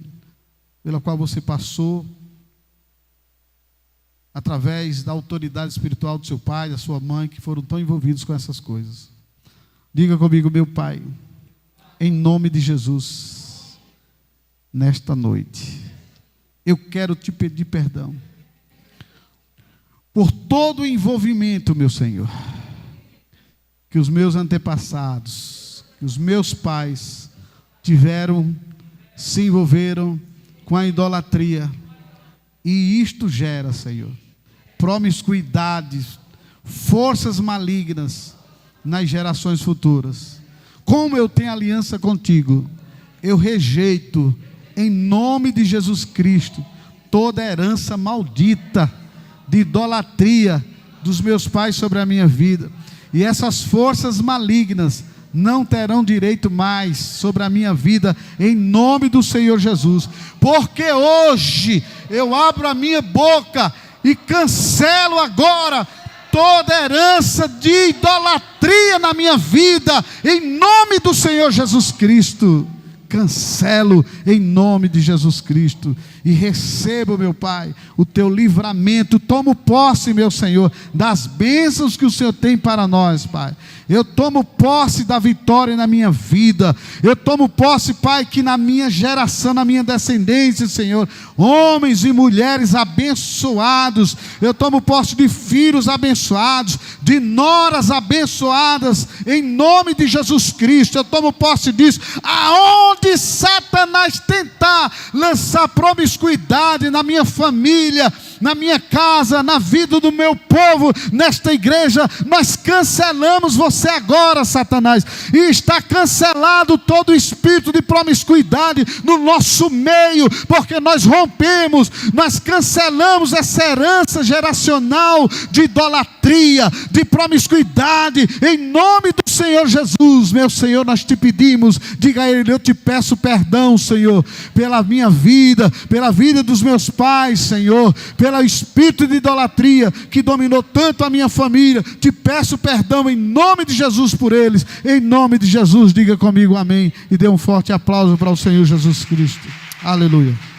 S1: pela qual você passou através da autoridade espiritual do seu pai, da sua mãe, que foram tão envolvidos com essas coisas. Diga comigo, meu Pai, em nome de Jesus, nesta noite, eu quero te pedir perdão por todo o envolvimento, meu Senhor, que os meus antepassados, que os meus pais tiveram, se envolveram com a idolatria, e isto gera, Senhor, promiscuidade, forças malignas nas gerações futuras. Como eu tenho aliança contigo, eu rejeito, em nome de Jesus Cristo, toda herança maldita de idolatria dos meus pais sobre a minha vida. E essas forças malignas não terão direito mais sobre a minha vida, em nome do Senhor Jesus. Porque hoje eu abro a minha boca e cancelo agora toda herança de idolatria na minha vida, em nome do Senhor Jesus Cristo. Cancelo em nome de Jesus Cristo e recebo, meu Pai, o teu livramento. Tomo posse, meu Senhor, das bênçãos que o Senhor tem para nós, Pai. Eu tomo posse da vitória na minha vida. Eu tomo posse, Pai, que na minha geração, na minha descendência, Senhor, homens e mulheres abençoados. Eu tomo posse de filhos abençoados, de noras abençoadas, em nome de Jesus Cristo. Eu tomo posse disso. Aonde Satanás tentar lançar promiscuidade na minha família, na minha casa, na vida do meu povo, nesta igreja, nós cancelamos você agora, Satanás, e está cancelado todo espírito de promiscuidade no nosso meio, porque nós rompemos, nós cancelamos essa herança geracional de idolatria, de promiscuidade, em nome do Senhor Jesus. Meu Senhor, nós te pedimos, diga a Ele: eu te peço perdão, Senhor, pela minha vida, pela vida dos meus pais, Senhor, pelo espírito de idolatria que dominou tanto a minha família. Te peço perdão em nome de Jesus por eles, em nome de Jesus. Diga comigo amém e dê um forte aplauso para o Senhor Jesus Cristo. Aleluia.